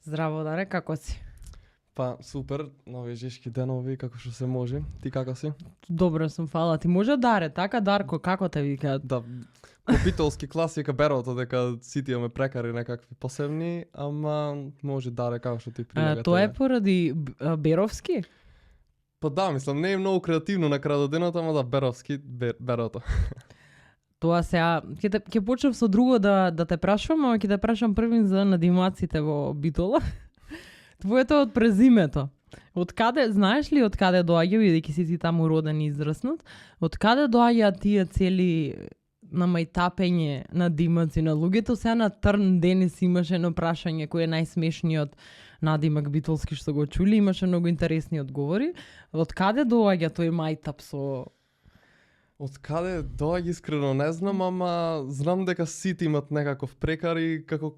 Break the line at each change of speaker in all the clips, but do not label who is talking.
Здраво, Даре, како си?
Па, супер, нови жешки денови, како што се може. Ти како си?
Добро сум, фала ти. Може Даре, така Дарко, како те викаат?
Да, копитолски класика берото дека сите имаме прекари некакви посебни, ама може Даре како што ти прилега.
Тоа е поради Беровски?
Па да, мислам, не е многу креативно на крај денот, ама да, Беровски, берото.
Тоа сега, ќе почнам со друго да те прашувам, ама ќе те прашам првин за надимаците во Битола. Твоето од презимето. Од каде, знаеш ли од каде доаѓа, бидејќи си таму роден и израснат, од каде доаѓаат тие цели намајтапење на димаци на луѓето? Сега на Трн денес имаше едно прашање кој е најсмешниот надимак битолски што го чули, имаше многу интересни одговори. Од каде доаѓа тој мајтап со...
Од каде доаѓа искрено не знам, ама знам дека сите имат некаков прекар и како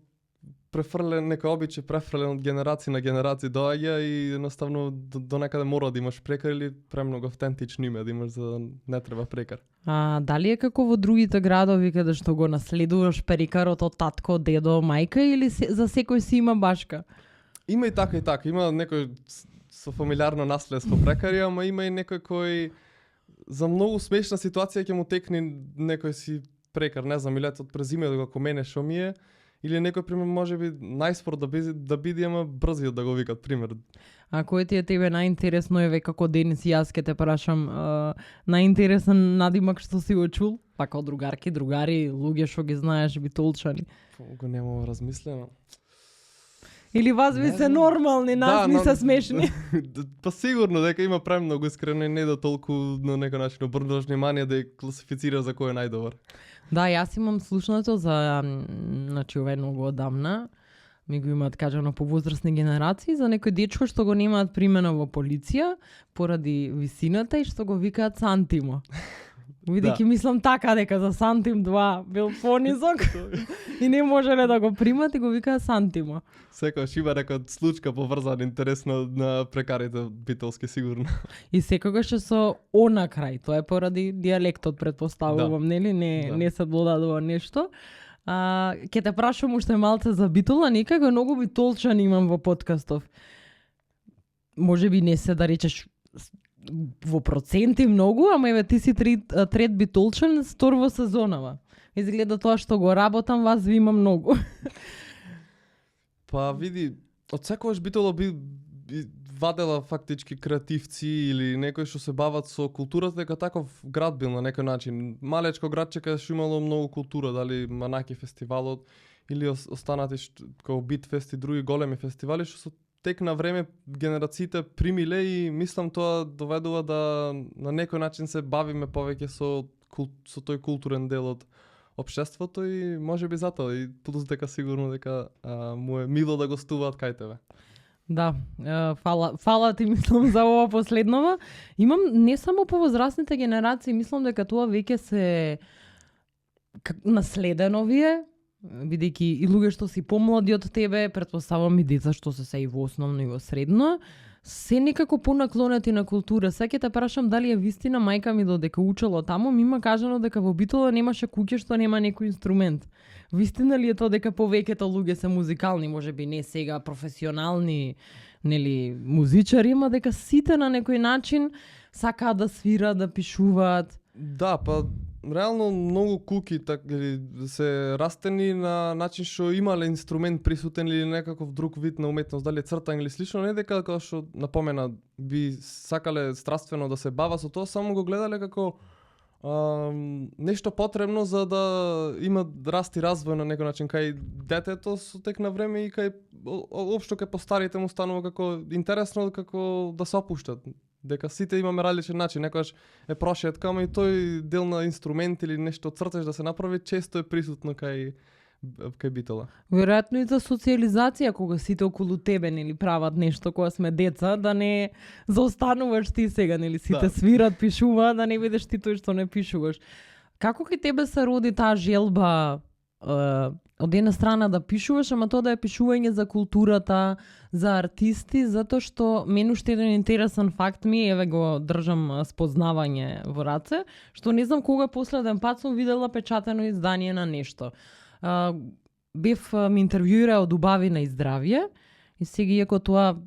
префрлен, некој обичај префрлен од генерација на генерација доаѓа и едноставно до некаде мора да имаш прекар или премногу автентично име да имаш за да не треба прекар.
Дали е како во другите градови каде што го наследуваш перикарот од татко, дедо, мајка или за секој си има башка?
Има и така. Има некој со фамилиарно наследство прекари, ама има и некој кој за многу смешна ситуација ќе му текне некој си прекар, не знам, или од презимето како мене што ми е, или некој пример можеби најспор да биде, ама брзиот да го викат пример.
А кој ти е тебе најинтересно еве како денес јас ќе те прашам најинтересен надимак што си го чул? Па како другарки, другари, луѓе што ги знаеш битолчани.
Го немам размислено.
Или вас ви се нормални, нас ни се смешни.
Па сигурно дека има премногу искрено и не да толку на некој начин обрнуваш внимание да ја класифицира за кој е најдобар.
Да, јас имам слушнато за, значи ова е многу одамна, ми го имаат кажано по возрастни генерации, за некој дечко што го немаат примено во полиција поради висината и што го викаат Сантимо. Видејќи мислам така дека за Сантим 2 бил понизок и не можеле да го примат и го викаат Сантимо.
Секогаш има некој случка поврзан интересно на прекарите битолски сигурно.
И секогаш е со о на крај, тоа е поради дијалектот претпоставувам, нели? Не се додадува нешто. Ќе те прашам уште малце за Битола, некако многу битолчани имам во подкастов. Може би не се да речеш во проценти многу, ама еве ти си трет битолчан, стор во сезонава. Изгледа тоа што го работам, вас ви има многу.
Па види, од секогаш Битола би вадела фактички креативци или некои што се бават со културата, дека таков град бил на некој начин. Малечко градче каде што имало многу култура, дали Манаки фестивалот или останати како Битфест и други големи фестивали што со тек на време генерациите примиле и мислам тоа доведува да на некој начин се бавиме повеќе со тој културен дел од општеството и може би затоа и плюс дека сигурно дека му е мило да гостуваат кај тебе.
Да, фала ти мислам за ова последнова. Имам не само по возрастните генерации, мислам дека тоа веќе се наследено вие, бидејќи и луѓе што си помлади од тебе, претпоставам и деца што се и во основно и во средно, се некако понаклонети на култура. Сега ќе те прашам дали е вистина, мајка ми додека учела таму, ми има кажано дека во Битола немаше куќе што нема некој инструмент. Вистина ли е тоа дека повеќето луѓе се музикални, можеби не сега професионални, нели, музичари, ама дека сите на некој начин сакаат да свират, да пишуваат?
Да, па реално многу куки или се растени на начин што имале инструмент присутен или некаков друг вид на уметност, дали цртање или слично, не дека како што напомена би сакале страствено да се бава со тоа, само го гледале како нешто потребно за да има раст и развој на некој начин кај детето со тек на време и кај општо кај постарите му станува како интересно како да се опуштат. Дека сите имаме различен начин, некогаш е прошетка, ама и тој дел на инструмент или нешто цртеш да се направи често е присутно кај Битола.
Веројатно и за социализација кога сите околу тебе нели прават нешто кога сме деца, да не заостануваш ти сега, нели сите свират, пишуваат, да не бидеш ти тој што не пишуваш. Како кај тебе се роди таа желба од една страна да пишуваш, ама тоа да е пишување за културата, за артисти, затоа што мен уште еден интересен факт ми, еве го држам спознавање во раце, што не знам кога последен пат сум видела печатено издание на нешто. Бев ми интервјуира од Убави на и здравје И сега иако тоа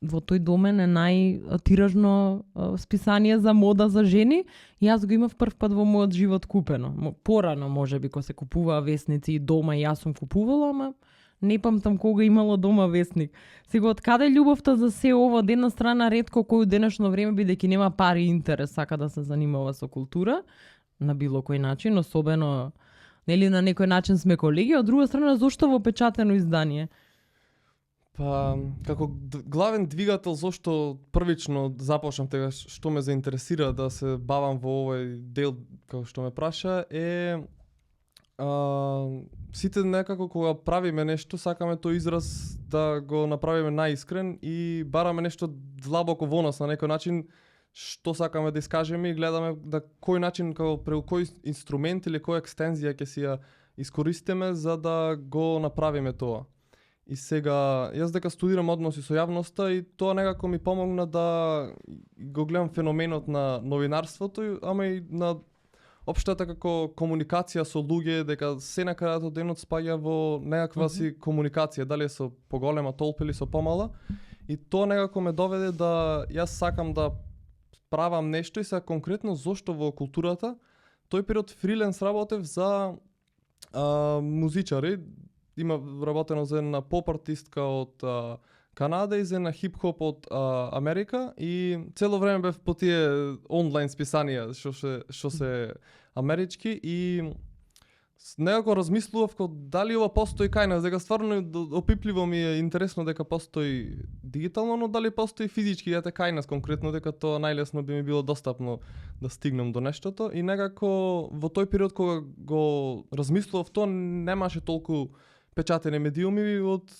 во тој домен е најтиражно списание за мода за жени, јас го имав прв пат во мојот живот купено. Порано можеби кога се купуваа весници и дома и јас сум купувала, ама не памтам кога имало дома весник. Сега од каде љубовта за се ова, од една страна ретко кој денешно време бидејќи нема пари и интерес сака да се занимава со култура на било кој начин, особено нели на некој начин сме колеги, од друга страна зошто во печатено издание?
Па, како главен двигател зошто првично започнав тега што ме заинтересира да се бавам во овој дел како што ме праша е сите некако кога правиме нешто сакаме тој израз да го направиме најискрен и бараме нешто длабоко во нас на некој начин што сакаме да искажеме и гледаме да кој начин како преку кој инструмент или која екстензија ќе си ја искористиме за да го направиме тоа. И сега, јас дека студирам односи со јавноста и тоа некако ми помогна да го гледам феноменот на новинарството, ама и на општата како комуникација со луѓе, дека се на крајот од денот спаѓа во некаква си комуникација, дали е со поголема толпа или со помала. И тоа некако ме доведе да јас сакам да правам нешто и сега конкретно зошто во културата. Тој период фриленс работев за музичари. Има работено за една поп артистка од Канада и за една хип-хоп од Америка и цело време бев по тие онлайн списанија што се амерички и некако размислував како дали ова постои кај нас, дека стварно опипливо ми е интересно дека постои дигитално, но дали постои физички ете кај нас конкретно, дека тоа најлесно би ми било достапно да стигнам до нештото и некако во тој период кога го размислував тоа немаше толку печатени медиуми од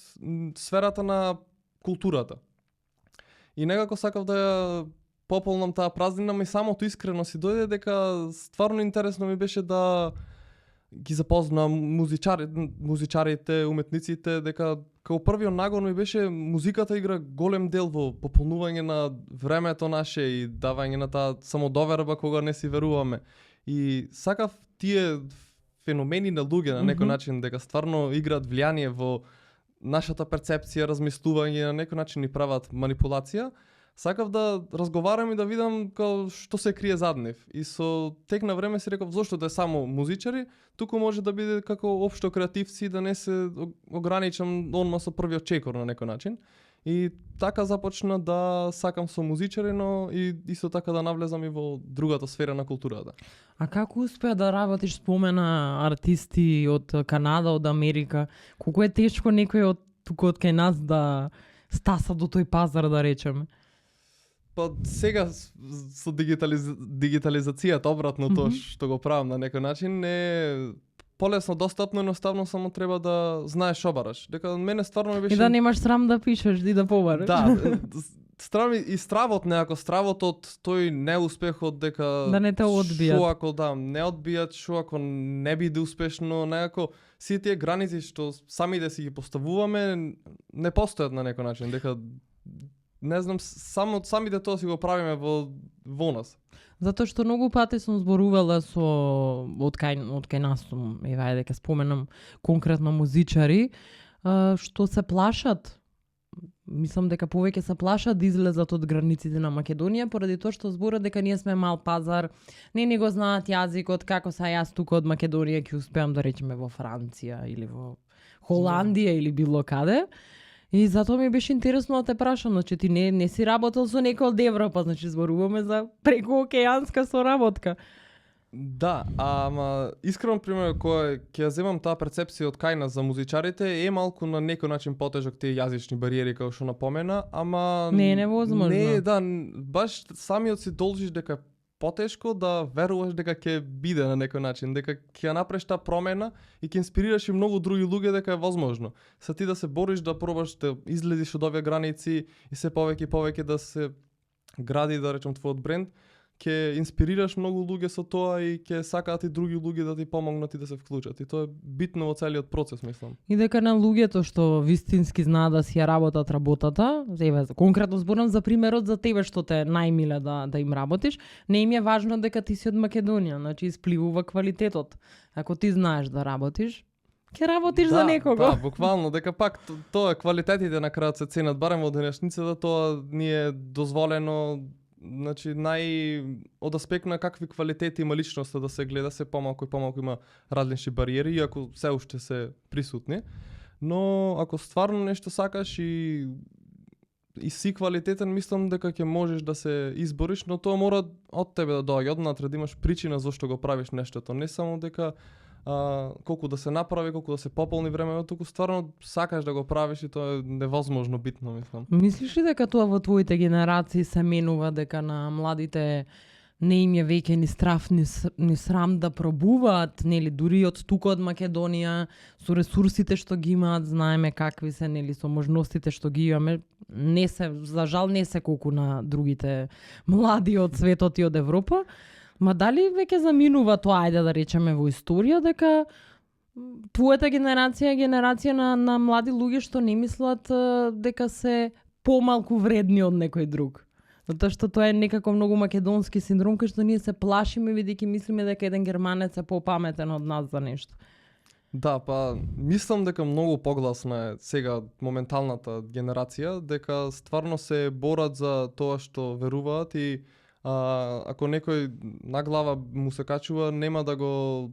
сферата на културата. И некако сакав да ја пополнам таа празнина, и самото искрено си дојде дека стварно интересно ми беше да ги запознам музичарите, уметниците, дека како првиот нагон ми беше музиката игра голем дел во пополнување на времето наше и давање на таа самодоверба кога не си веруваме. И сакав тие феномени на луѓе на некој начин дека стварно играат влијание во нашата перцепција, размислување, на некој начин ни прават манипулација. Сакав да разговарам и да видам што се крие зад нив. И со тек на време си реков зошто да е само музичари, туку може да биде како општо креативци, да не се ограничам онма со првиот чекор на некој начин. И така започна да сакам со музичари, но и исто така да навлезам и во другата сфера на културата.
А како успеа да работиш, спомена артисти од Канада, од Америка? Колку е тешко некој од тука од кај нас да стаса до тој пазар, да речеме?
Па сега со дигитализацијата обратно тоа што го правам на некој начин е полесно достапно, едноставно само треба да знаеш што бараш. Дека мене стварно ми беше
и да немаш срам да пишеш и да побараш.
Да, и стравот некако, стравот од тој неуспехот дека
да не те одбијат.
Шо ако не одбијат, шо ако не биде успешно, некако сите тие граници што сами да си ги поставуваме не постојат на некој начин, дека не знам, само самите тоа си го правиме во нас.
Затоа што многу пати сум зборувала со од кај нас сум, еве дека споменам конкретно музичари што се плашат. Мислам дека повеќе се плашат да излезат од границите на Македонија поради тоа што зборат дека ние сме мал пазар, не го знаат јазикот, како са јас тука од Македонија ќе успеам да речеме во Франција или во Холандија или било каде. И затоа ми беше интересно да те прашам, значи ти не си работел со некој од Европа, значи зборуваме за прекоокеанска соработка.
Да, ама искрено пример кој ќе ја земам таа перцепција од кај нас за музичарите е малку на некој начин потежок тие јазични бариери како што напомена, ама
не е невозможно.
Не, да, баш самиот си должиш дека потешко да веруваш дека ќе биде на некој начин, дека ќе ја направиш таа промена и ќе инспирираш и многу други луѓе дека е возможно. Са ти да се бориш да пробаш да излезеш од овие граници и се повеќе и повеќе да се гради, да речем, твојот бренд, ќе инспирираш многу луѓе со тоа и ќе сакаат и други луѓе да ти помогнат и да се вклучат. И тоа е битно во целиот процес, мислам. И
дека на луѓето што вистински знаат да си ја работат работата, еве конкретно зборам за примерот за тебе што те најмиле да им работиш, не им е важно дека ти си од Македонија, значи испливува квалитетот. Ако ти знаеш да работиш, ќе работиш за некого.
Да, буквално, дека пак тоа квалитетите на крајот се ценат, барем во денешницата, тоа ни е дозволено, значи од аспект на какви квалитети има личноста да се гледа, се помалку и помалку има различни бариери, иако се уште се присутни. Но ако стварно нешто сакаш и си квалитетен, мислам дека ќе можеш да се избориш, но тоа мора од тебе да доаѓа, однатре да имаш причина зашто го правиш нештото, не само дека колку да се направи, колку да се пополни времето, туку стварно сакаш да го правиш и тоа е невозможно битно, мислам.
Мислиш ли дека тоа во твоите генерации се менува, дека на младите не им е веќе ни страф, ни срам да пробуваат, нели, дури од тука од Македонија, со ресурсите што ги имаат, знаеме какви се, нели, со можностите што ги имаме, не се, за жал не се колку на другите млади од светот и од Европа, ма дали веќе заминува тоа, ајде да речеме во историја, дека твојата генерација е генерација на млади луѓе што не мислат дека се помалку вредни од некој друг? Затоа што тоа е некако многу македонски синдром, кај што ние се плашиме бидејќи мислиме дека еден германец е попаметен од нас за нешто.
Да, па мислам дека многу погласна е сега моменталната генерација, дека стварно се борат за тоа што веруваат и ако некој на глава му се качува, нема да го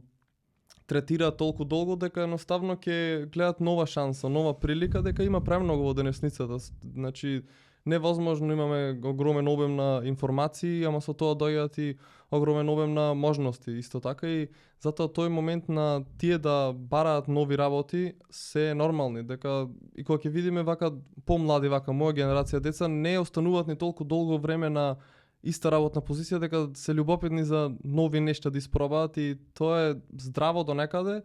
третира толку долго, дека едноставно ќе гледат нова шанса, нова прилика, дека има премногу во денесницата. Значи, невозможно имаме огромен обем на информации, ама со тоа доаѓаат и огромен обем на можности, исто така и затоа тој момент на тие да бараат нови работи се нормални, дека и кога ќе видиме вака помлади, вака моја генерација деца не остануваат ни толку долго време на иста работна позиција, дека се љубопитни за нови нешта да испробаат и тоа е здраво до некаде,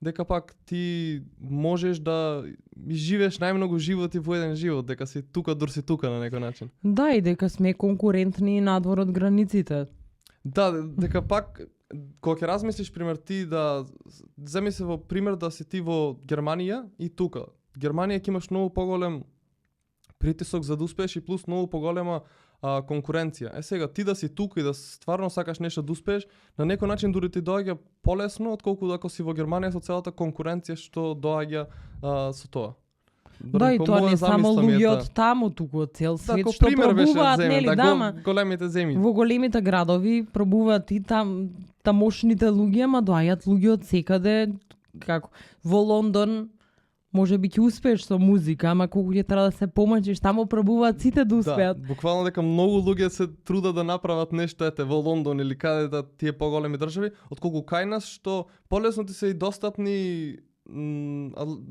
дека пак ти можеш да живееш најмногу животи во еден живот, дека си тука дур си тука на некој начин.
Да, и дека сме конкурентни надвор од границите.
Да, дека пак кога ќе размислиш пример ти да земи се во пример да си ти во Германија и тука. Германија ќе имаш многу поголем притисок за да успееш и плюс многу поголема конкуренција. Сега ти да си тука и да стварно сакаш нешто да успееш, на некој начин дури ти доаѓа полесно отколку ако си во Германија со целата конкуренција што доаѓа со тоа.
Да, и тоа не само луѓе од таму, туку од цел свет што пробуваат, нели, дама.
Големите земји.
Во големите градови пробуваат и тамошните луѓе, ма доаѓаат луѓе од секаде, како во Лондон. Може би ќе успееш со музика, ама колку ќе треба да се помачиш, таму пробуваат сите да успеат.
Да, буквално дека многу луѓе се трудат да направат нешто ете во Лондон или каде да тие поголеми држави, отколку кај нас што полесно ти се и достапни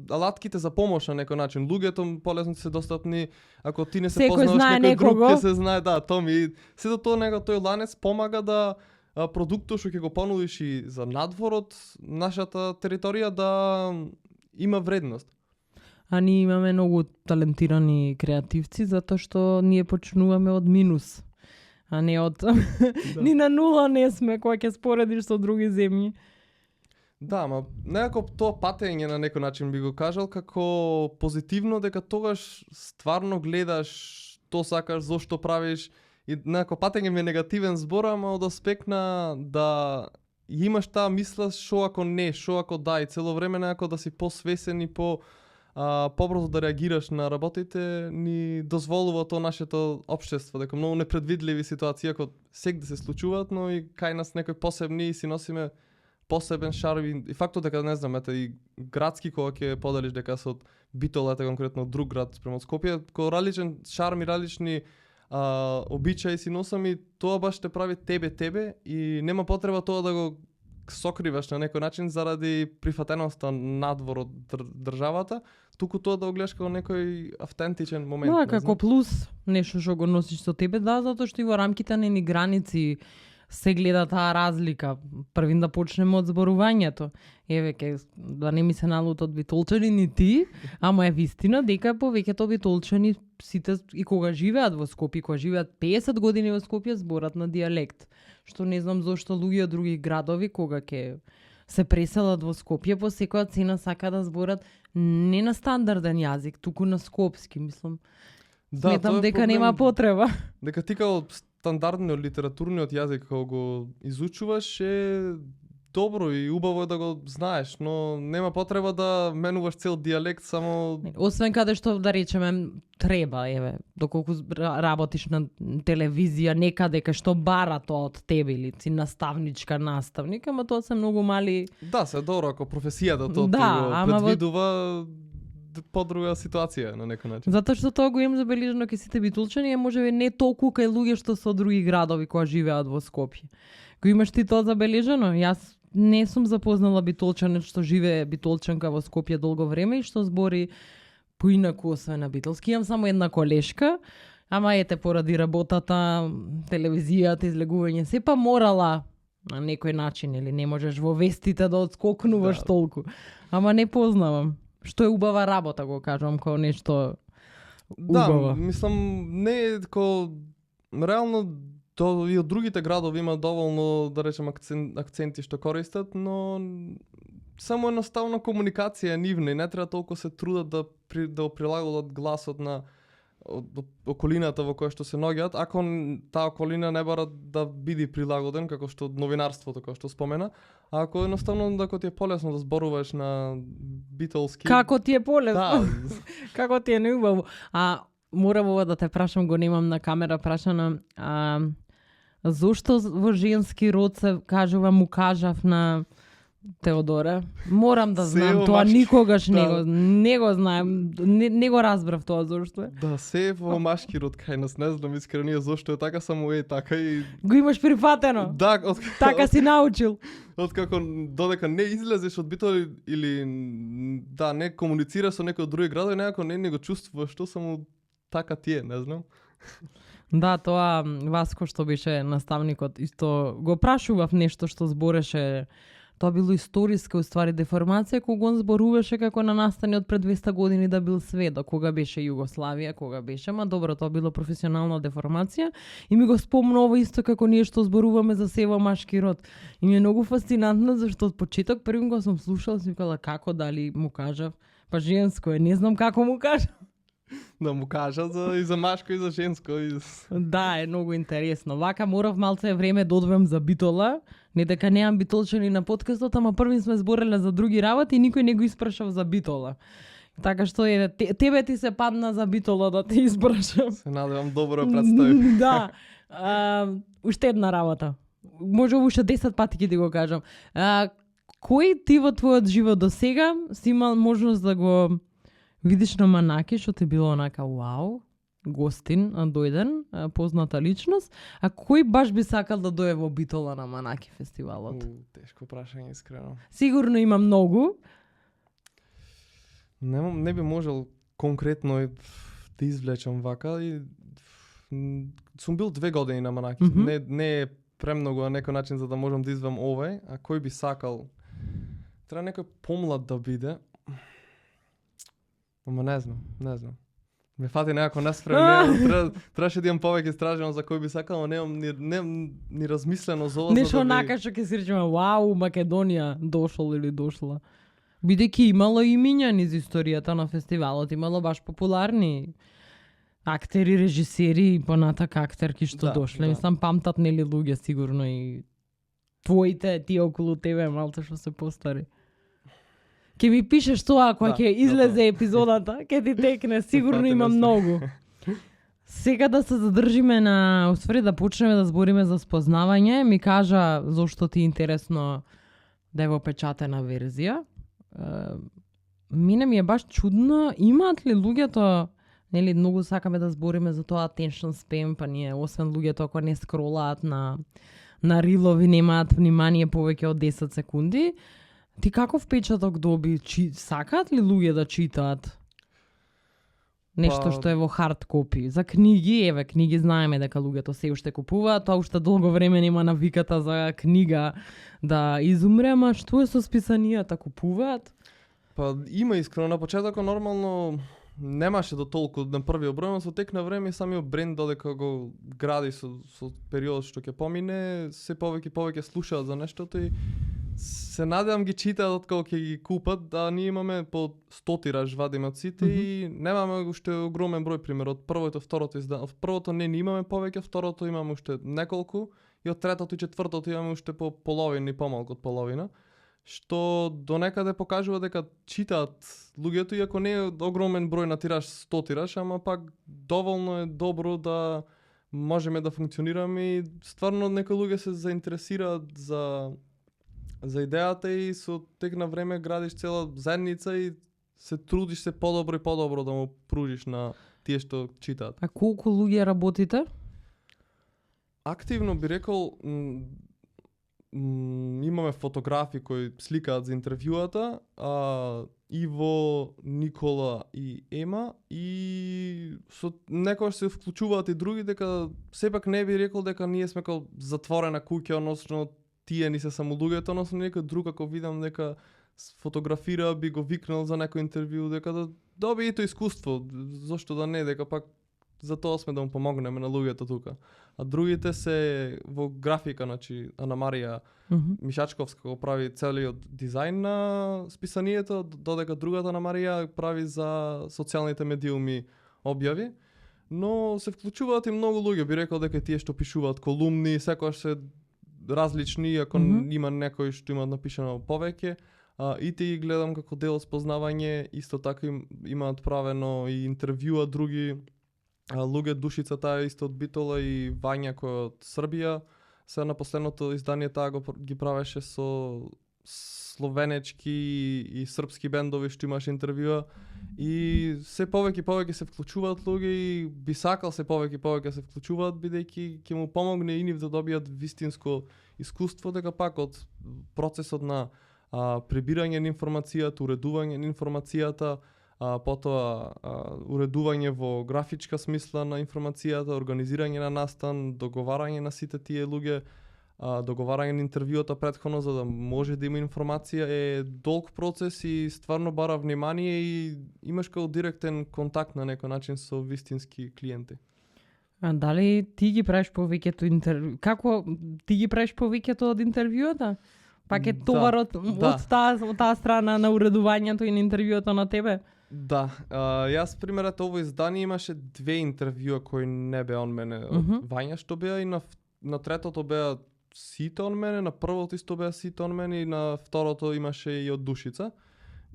алатките за помош на некој начин. Луѓето полесно ти се достапни, ако ти не се познаваш некој друг, ќе се знае, да, Томи. Сето тоа него тој ланец помага да продуктот што ќе го понудиш и за надвор од нашата територија да има вредност.
А ние имаме многу талентирани креативци затоа што ние почнуваме од минус, а не од ни на нула не сме кога ќе споредиш со други земји.
Да, ма некако тоа патење на некој начин би го кажал како позитивно, дека тогаш стварно гледаш што сакаш, зошто правиш и некако патење ми е негативен збор, ама од аспект на да имаш таа мисла шо ако не, шо ако да, и цело време некако да си посвесен и побрзо да реагираш на работите, ни дозволува тоа нашето општество, дека многу непредвидливи ситуации ако секогаш да се случуваат, но и кај нас некои посебни и си носиме посебен шарм и фактот дека не знам, ете и градски кога ќе поделиш дека се од Битола, конкретно друг град спрема Скопје, кој различен шарм и различни обичаи си носам и тоа баш те прави тебе и нема потреба тоа да го сокриваш на некој начин заради прифатеноста надвор од државата, туку тоа да го гледаш како некој автентичен момент.
Да, како плюс, нешто што го носиш со тебе, да, затоа што и во рамките на ни граници се гледа таа разлика. Првин да почнеме од зборувањето. Еве ке да не ми се налутат битолчани ни ти, ама е вистина дека повеќето битолчани сите и кога живеат во Скопје, кога живеат 50 години во Скопје, зборат на дијалект. Што не знам зошто луѓе од други градови кога ќе се преселат во Скопје по секоја цена сака да зборат не на стандарден јазик, туку на скопски, мислам.
Да,
сметам дека нема потреба.
Дека ти како стандардниот литературниот јазик кога го изучуваш е добро и убаво е да го знаеш, но нема потреба да менуваш цел дијалект само.
Освен каде што да речеме треба, еве, доколку работиш на телевизија некаде кај што бара тоа од тебе или си наставничка, наставник, ама тоа се многу мали.
Да, се добро ако професијата тоа
Да,
ти го
ама
предвидува подруга ситуација на некој начин.
Затоа што тоа го имам забележано кај сите битолчани, е можеби не толку кај луѓе што се од други градови кои живеат во Скопје. Го имаш ти тоа забележано? Јас не сум запознала битолчанец што живее битолчанка во Скопје долго време и што збори поинаку освен на битолски. Имам само една колешка, ама ете поради работата, телевизијата, излегување, сепа морала на некој начин или не можеш во вестите да одскокнуваш толку. Ама не познавам. Што е убава работа, го кажам, као нешто убаво.
Да, мислам, не е тако, реално и од другите градови има доволно, да речем, акценти што користат, но само едноставно комуникација е нивна и не треба толку се трудат да го прилагодат гласот на околината во која што се наоѓаат, ако таа околина не бара да биде прилагоден, како што новинарството, како што спомена, а ако едноставно дека ти е полесно да зборуваш на битолски.
Како ти е полесно?
Да.
Како ти е неубаво? А морам ова да те прашам, го немам на камера прашано, зошто во женски род се кажува му кажав на Теодора? Морам да знам, тоа никогаш не го знаем, не го разбрав тоа зошто е.
Да, се во машки род кај нас, не знам искрено зошто е така, само е така и
го имаш прифатено.
Да,
така си научил.
Откако додека не излезеш од битол или да не комуницираш со некој од други градови, некако не го чувствуваш, што само така ти е, не знам.
Да, тоа Васко што беше наставникот исто го прашував нешто што збореше. Тоа било историска уствари деформација кога он зборуваше како на настани од пред 200 години да бил сведок, кога беше Југославија, кога беше, ма добро, тоа било професионална деформација и ми го спомнува исто како ние што зборуваме за се во машки род. И ми е многу фасцинантно зашто од почеток првим го сум слушала, си викала како дали му кажав, па женско е, не знам како му кажав.
Да му кажа и за машко и за женско.
Да, е многу интересно. Вака морав малце време да одвем за битола, не дека неам битолчани на подкастот, ама први сме збореле за други работи и никој не го испрашав за битола. Така што е, тебе ти се падна за битола да те испрашам.
Се надевам добро ја представив.
Да. Уште една работа. Може уште 10 пати ќе ти го кажам. Кој ти во твојот живот до сега си имал можност да го видиш на Манаки, што ти било онака вау, гостин, дојден, позната личност, а кој баш би сакал да дојде во Битола на Манаки фестивалот?
Тешко прашање, искрено.
Сигурно има многу.
Не би можел конкретно да извлечам вака и сум бил 2 години на Манаки. Не е премногу на некој начин за да можам да извам овој, а кој би сакал? Треба некој помлад да биде. Ама не знам. Ме фати некако неспремно. Требаше да имам повеќе истражено за кој би сакал, но немам ни размислено за ова.
Нешто онака што ќе си речеме, вау, Македонија дошол или дошла. Бидејќи имало имиња низ историјата на фестивалот, имало баш популарни актери, режисери и понатак актерки што дошле. Мислам, памтат нели луѓе сигурно и твоите, ти околу тебе, малце што се постари. Ке ми пишеш тоа кога ќе излезе епизодата, ке ти текне, сигурно има многу. Сега да се задржиме на, усвари да почнеме да збориме за спознавање, ми кажа зошто ти е интересно да е во печатена верзија. Мине ми е баш чудно, имаат ли луѓето, нели многу сакаме да збориме за тоа attention spam, па ние освен луѓето ако не скролаат на рилови, немаат внимание повеќе од 10 секунди. Ти каков печаток доби? Сакаат ли луѓе да читаат нешто што е во хард копи? За книги, книги знаеме дека луѓето се уште купуваат, тоа уште долго време нема навиката за книга да изумре, ама што е со списанијата, купуваат?
Па има искрено, на почетокот нормално немаше до толку на првиот број, но со тек на време самиот бренд додека го гради со период што ќе помине, се повеќе слушаат за нештото и се надевам ги читаат откако ќе ги купат, да ние имаме по 100 тираж вадиме од сите и немаме уште огромен број пример од првото, второто издание. Од првото не имаме повеќе, второто имаме уште неколку и од третото и четвртото имаме уште по половина и помалку од половина, што до некаде покажува дека читаат луѓето, иако не е огромен број на тираж, 100 тираж, ама пак доволно е добро да можеме да функционираме и стварно нека луѓе се заинтересираат за идејата и со тек на време градиш цела заедница и се трудиш се подобро и подобро да му пружиш на тие што читаат.
А колку луѓе работите?
Активно би рекол имаме фотографи кои сликаат за интервјуата, Иво, Никола и Ема, и со некојаш се вклучуваат и други, дека сепак не би рекол дека ние сме као затворена куќа, односно тие ни се само луѓето, односно некој друг ако видам дека фотографира, би го викнал за некој интервју, дека да доби ито искуство, зошто да не, дека пак за тоа сме да му помогнеме на луѓето тука. А другите се во графика, значи Ана Марија Мишачковска го прави целиот дизајн на списанието, додека другата Ана Марија прави за социјалните медиуми објави. Но се вклучуваат и многу луѓе, би рекол дека тие што пишуваат колумни, секогаш се различни, ако има некој што има напишано повеќе. И ти ги гледам како дел од спознавање, исто така имаат правено и интервјуа други луѓе, Душица таа исто од Битола и Вања кој од Србија. Сега на последното издание таа ги правеше со словенечки и српски бендови што имаше интервјуа и се повеќе се вклучуваат луѓе и би сакал се повеќе се вклучуваат бидејќи ќе му помогне и нив да добијат вистинско искуство, дека пак од процесот на прибирање на информацијата, уредување на информацијата, потоа уредување во графичка смисла на информацијата, организирање на настан, договарање на сите тие луѓе, договарање на интервјуата претходно за да може да има информација е долг процес и стварно бара внимание и имаш како директен контакт на некој начин со вистински клиенти.
А дали ти ги правиш повеќето интервју? Како ти ги правиш повеќето од интервјуата? Пак е товарот од таа страна на уредувањето и на интервјуата на тебе?
Да, јас примерот ово издание имаше 2 интервјуа кои не беа од мене, од Вања што беа и на третото беа сите од мене, на првото исто беа сите од мене и на второто имаше и од Душица.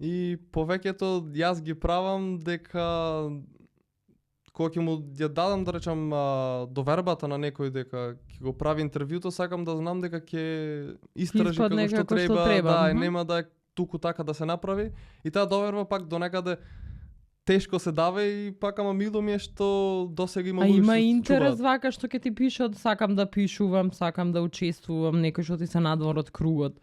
И повеќето јас ги правам дека кога ќе му ја дадам да речам довербата на некој дека ќе го прави интервјуто, сакам да знам дека ќе истражи како што треба, да, и нема да е туку така да се направи. И таа доверба пак до некаде тешко се дава и пак ама мило ми е што досега има луѓе што
има интерес вака што ќе ти пишат, сакам да пишувам, сакам да учествувам, некој што ти се надвор од кругот.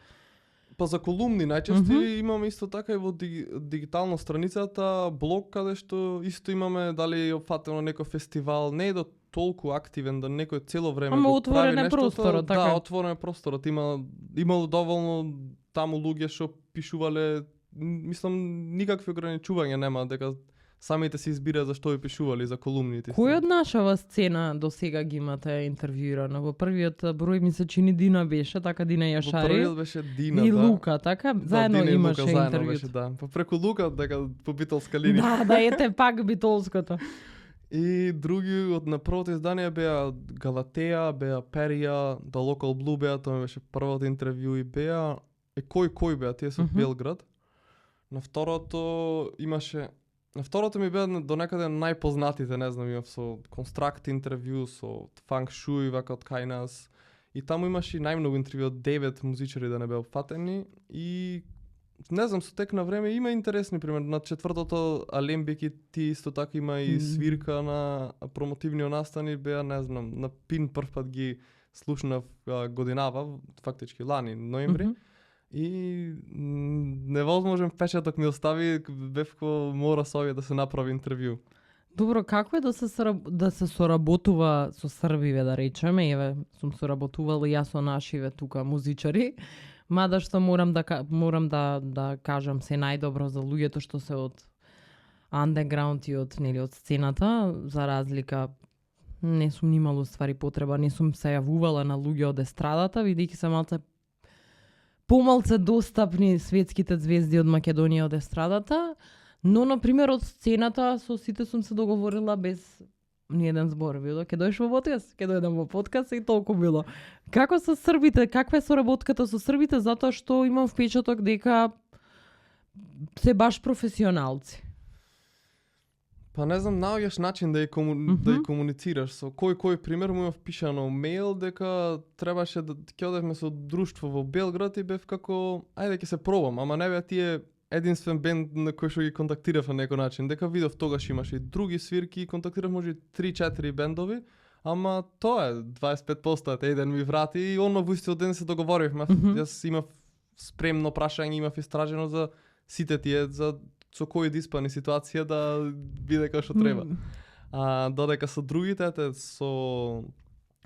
Па за колумни најчесто имаме исто така и во дигитално страницата блог каде што исто имаме дали опфатено некој фестивал, не е до толку активен да некој цело време
го прави
отворен
нешто. Просторот, така.
Да, отворен е просторот, имало доволно таму луѓе што пишувале, мислам никакви ограничувања нема, дека самите се избира за што ви пишували за колумните.
Кој од нашава сцена до сега ги имате интервјуирано? Во првиот број ми се чини Дина беше, така Дина Јашари.
Во првиот беше Дина,
и
да.
Лука, така? Заедно
Дина
имаше
Лука, заедно
интервју.
беше, да. Па преку Лука, дека по битолска линија.
Да, ете пак битолското.
И други од на првото издание беа Галатеја, беа Перија, The Local Blue беа, тоа беше првото интервју и беа кој беа, тие се од Белград. На второто ми беа до некаде најпознатите, не знам, имав со Construct интервју, со Feng Shui, вака од кај нас. И таму имаше и најмногу интервју од 9 музичари да не беа фатени. И не знам, со тек на време има интересни, пример, на четвртото Алембик и ти исто така има и свирка на промотивни настани, беа, не знам, на Пин прв пат ги слушнав годинава, фактички лани, ноември. И невозможен впечаток ми остави, бев ко мора со овие да се направи интервју.
Добро, како е да се соработува со србиве, да речеме, еве, сум соработувала јас со нашиве тука музичари, мада што морам да кажам се најдобро за луѓето што се од андеграунд и од сцената, за разлика не сум имала ствари потреба, не сум се јавувала на луѓе од естрадата, бидејќи се помалце достапни светските звезди од Македонија од естрадата, но на пример од сцената со сите сум се договорила без ни еден збор било. Ке дојдеш во подкаст, ке дојдам во подкаст и толку било. Како со србите, каква е соработката со србите, затоа што имам впечаток дека се баш професионалци.
Па не знам, наоѓаш начин да ја комуницираш со кој пример му впишано мејл дека требаше да ќе одевме со друштво во Белград и бев како ајде ќе се пробам, ама не беа тие единствен бенд на кој што ги контактирав на некој начин. Дека видов тогаш имаше и други свирки, контактирав може 3-4 бендови, ама тоа е 25% еден ми врати и онно во истиот ден се договоривме. Јас имав спремно прашање, имав истражено за сите тие за со кој диспани ситуација да биде како што треба. Додека со другите, со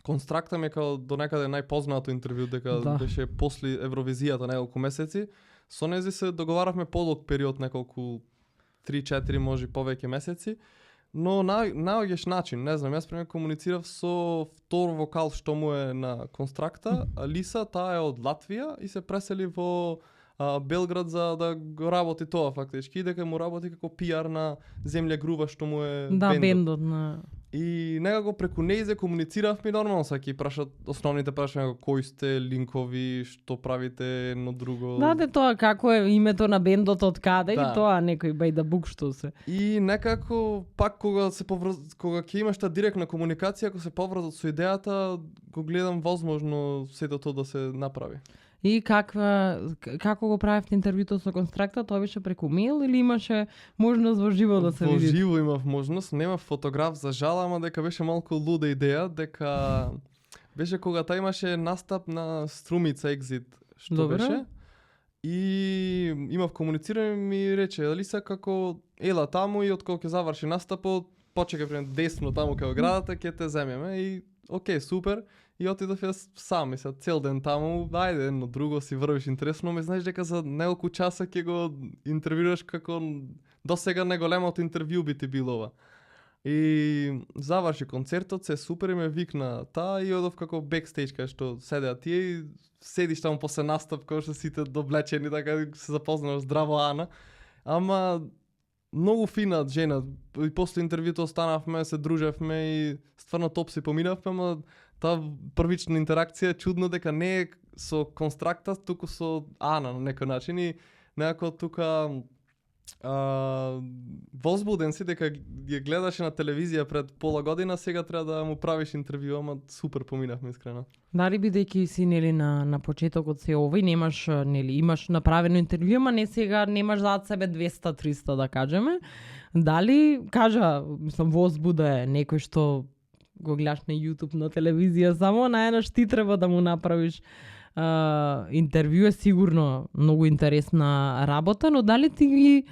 Констракта ми е као до некаде најпознато интервју, дека беше после Евровизијата неколку месеци. Со нези се договаравме подолг период, неколку 3-4 може повеќе месеци, но наоѓаш начин, не знам, јас пример комуницирав со втор вокал што му е на Констракта, Алиса, таа е од Латвија и се пресели во Белград за да го работи тоа фактички, и дека му работи како пиар на Земља Грува што му е
бендот на.
И некако преку нејзе комунициравме нормално, саки прашат основните прашања кои сте, линкови, што правите едно друго.
Тоа како е името на бендот, од каде и тоа некој бај да бук што се.
И некако пак кога ќе имаш таа директна комуникација, ако се поврзат со идејата, го гледам возможно сето тоа да се направи.
И како го правевте интервјуто со Констракта? Тоа беше преку мејл или имаше можност во живо да се види?
Во живо имав можност, немав фотограф за жал, ама дека беше малку луда идеја, дека беше кога та имаше настап на Струмица Exit, што беше. И имав комуницирање ми рече, дали се како ела таму и откако ќе заврши настапот, почекај пред десно таму кај оградата, ќе те земеме и окей, супер. И отидов јас сам и се цел ден таму, ајде едно друго си врвиш интересно, ме знаеш дека за неколку часа ќе го интервјуираш како досега најголемото интервју би ти било ова. И заврши концертот, се супер и ме викна таа и одов како бекстејдж кај што седеа тие и седиш таму после настап кога што сите доблечени, така се запознаваш здраво Ана. Ама многу фина жена. И после интервјуто останавме, се дружевме и стварно топ си поминавме, ама таа првична интеракција чудно дека не е со Констракта, туку со Ана на некој начин и некако тука возбуден си дека ја гледаше на телевизија пред пола година, сега треба да му правиш интервју, ама супер поминавме искрено.
Дали бидејќи си на почетокот се овој, немаш имаш направено интервју, ама не сега немаш зад себе 200-300 да кажеме. Дали мислам возбуда е некој што го гледаш на YouTube, на телевизија, само најнаш ти треба да му направиш интервју, е сигурно многу интересна работа, но дали ти ги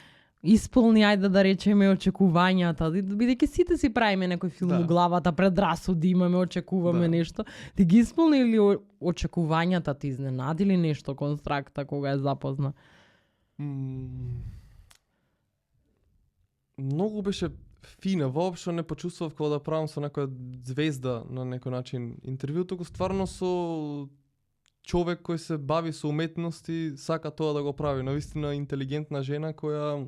исполни, ајде да речеме, очекувањата, бидејќи сите си правиме некој филм у главата, предрасуди имаме, очекуваме нешто, ти ги исполни или очекувањата ти изненадили нешто Констракта кога е запозна?
Многу беше фина, воопшто не почувствував кога да правам со некоја звезда на некој начин интервју, туку стварно со човек кој се бави со уметности, сака тоа да го прави, навистина интелигентна жена која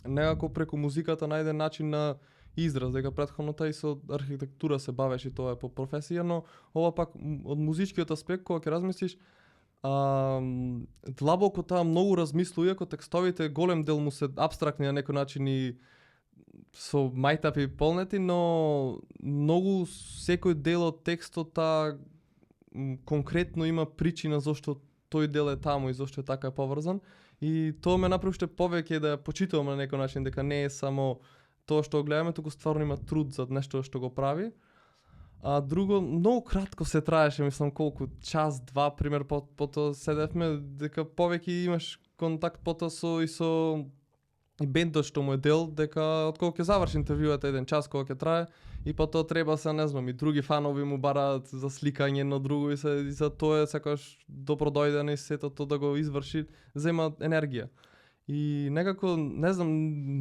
некако преку музиката најде начин на израз, дека претходно и со архитектура се бавеше, тоа е по професија, но ова пак од музичкиот аспект кога ќе размислиш, длабоко таа многу размислува, иако текстовите голем дел му се апстрактни на некој начин и со мајтапи полнети, но многу секој дел од текстот конкретно има причина зашто тој дел е таму и зашто е така поврзан. И тоа ме направи уште повеќе да почитувам на некој начин, дека не е само тоа што го гледаме, туку стварно има труд за нешто што го прави. А друго, многу кратко се траеше, мислам колку, час, два, пример, потоа седевме, дека повеќе имаш контакт потоа со и бендот што му е дел, дека откако ќе заврши интервјуата еден час кога ќе трае, и потоа треба се, не знам, и други фанови му бараат за сликање на друго и за тоа секогаш добро дојден и сето тоа да го изврши, зема енергија. И некако, не знам,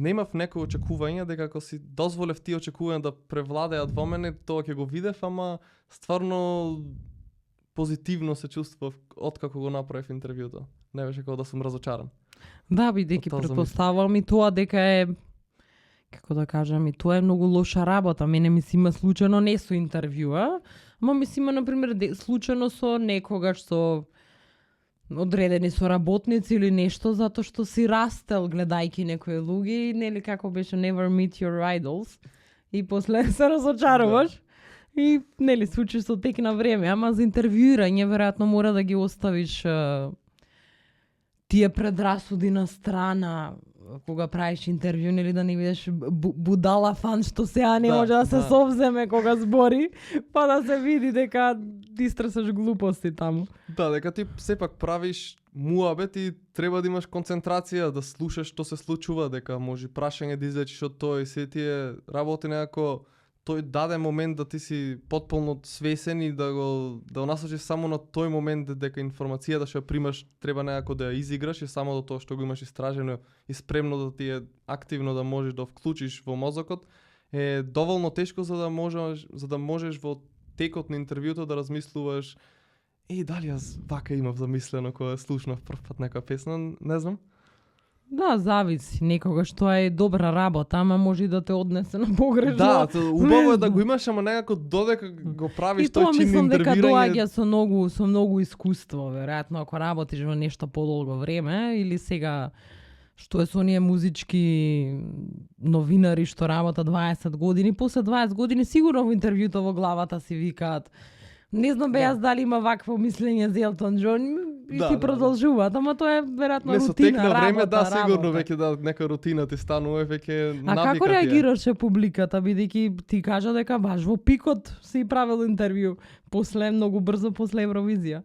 немав некој очекување дека ако си дозволев тие очекувања да превладеат во мене, тоа ќе го видев, ама стварно позитивно се чувствував откако го направив интервјуто. Не беше како да сум разочаран.
Да, бидејќи претпоставувам и тоа дека е како да кажам, и тоа е многу лоша работа. Мене ми се има случајно не со интервјуа, ама ми се има, например, случајно со некогаш со одредени соработници или нешто, затоа што си растел гледајќи некои луѓе, нели како беше Never Meet Your Idols, и после се разочаруваш. И, нели, случиш со тек на време, ама за интервјуирање веројатно мора да ги оставиш тие предрасуди на страна кога правиш интервју, нели да не бидеш будала фан што сега не може да се совземе кога збори, па да се види дека ти стресаш глупости таму.
Да, дека ти сепак правиш муабет и треба да имаш концентрација, да слушаш што се случува, дека може прашање да излечиш од тоа и се тие работи некако тој даде момент да ти си потполно свесен и да го насочиш само на тој момент дека информацијата што ја примаш треба некако да ја изиграш и само до тоа што го имаш истражено и спремно да ти е активно да можеш да вклучиш во мозокот е доволно тешко за да можеш во текот на интервјуто да размислуваш дали јас вака имав замислено кога слушнав прв пат некоја песна, не знам.
Да, зависи. Некогаш тоа е добра работа, ама може и да те однесе на погрешно.
Да, убаво е да го имаш, ама некако додека го правиш тој чин интервјуирање. И тоа мислам дека
доаѓа со многу искуство, веројатно ако работиш во нешто подолго време или сега што е со оние музички новинари што работат 20 години, после 20 години сигурно во интервјуто во главата си викаат не знам јас дали има вакво мислење за Елтон Џон и си продолжуваат, ама тоа е веројатно рутина,
со тек на време,
работа,
сигурно веќе нека рутина ти станува, веќе навика.
А како реагираше публиката, бидејќи ти кажа дека баш во пикот си правил интервју, после многу брзо после Евровизија.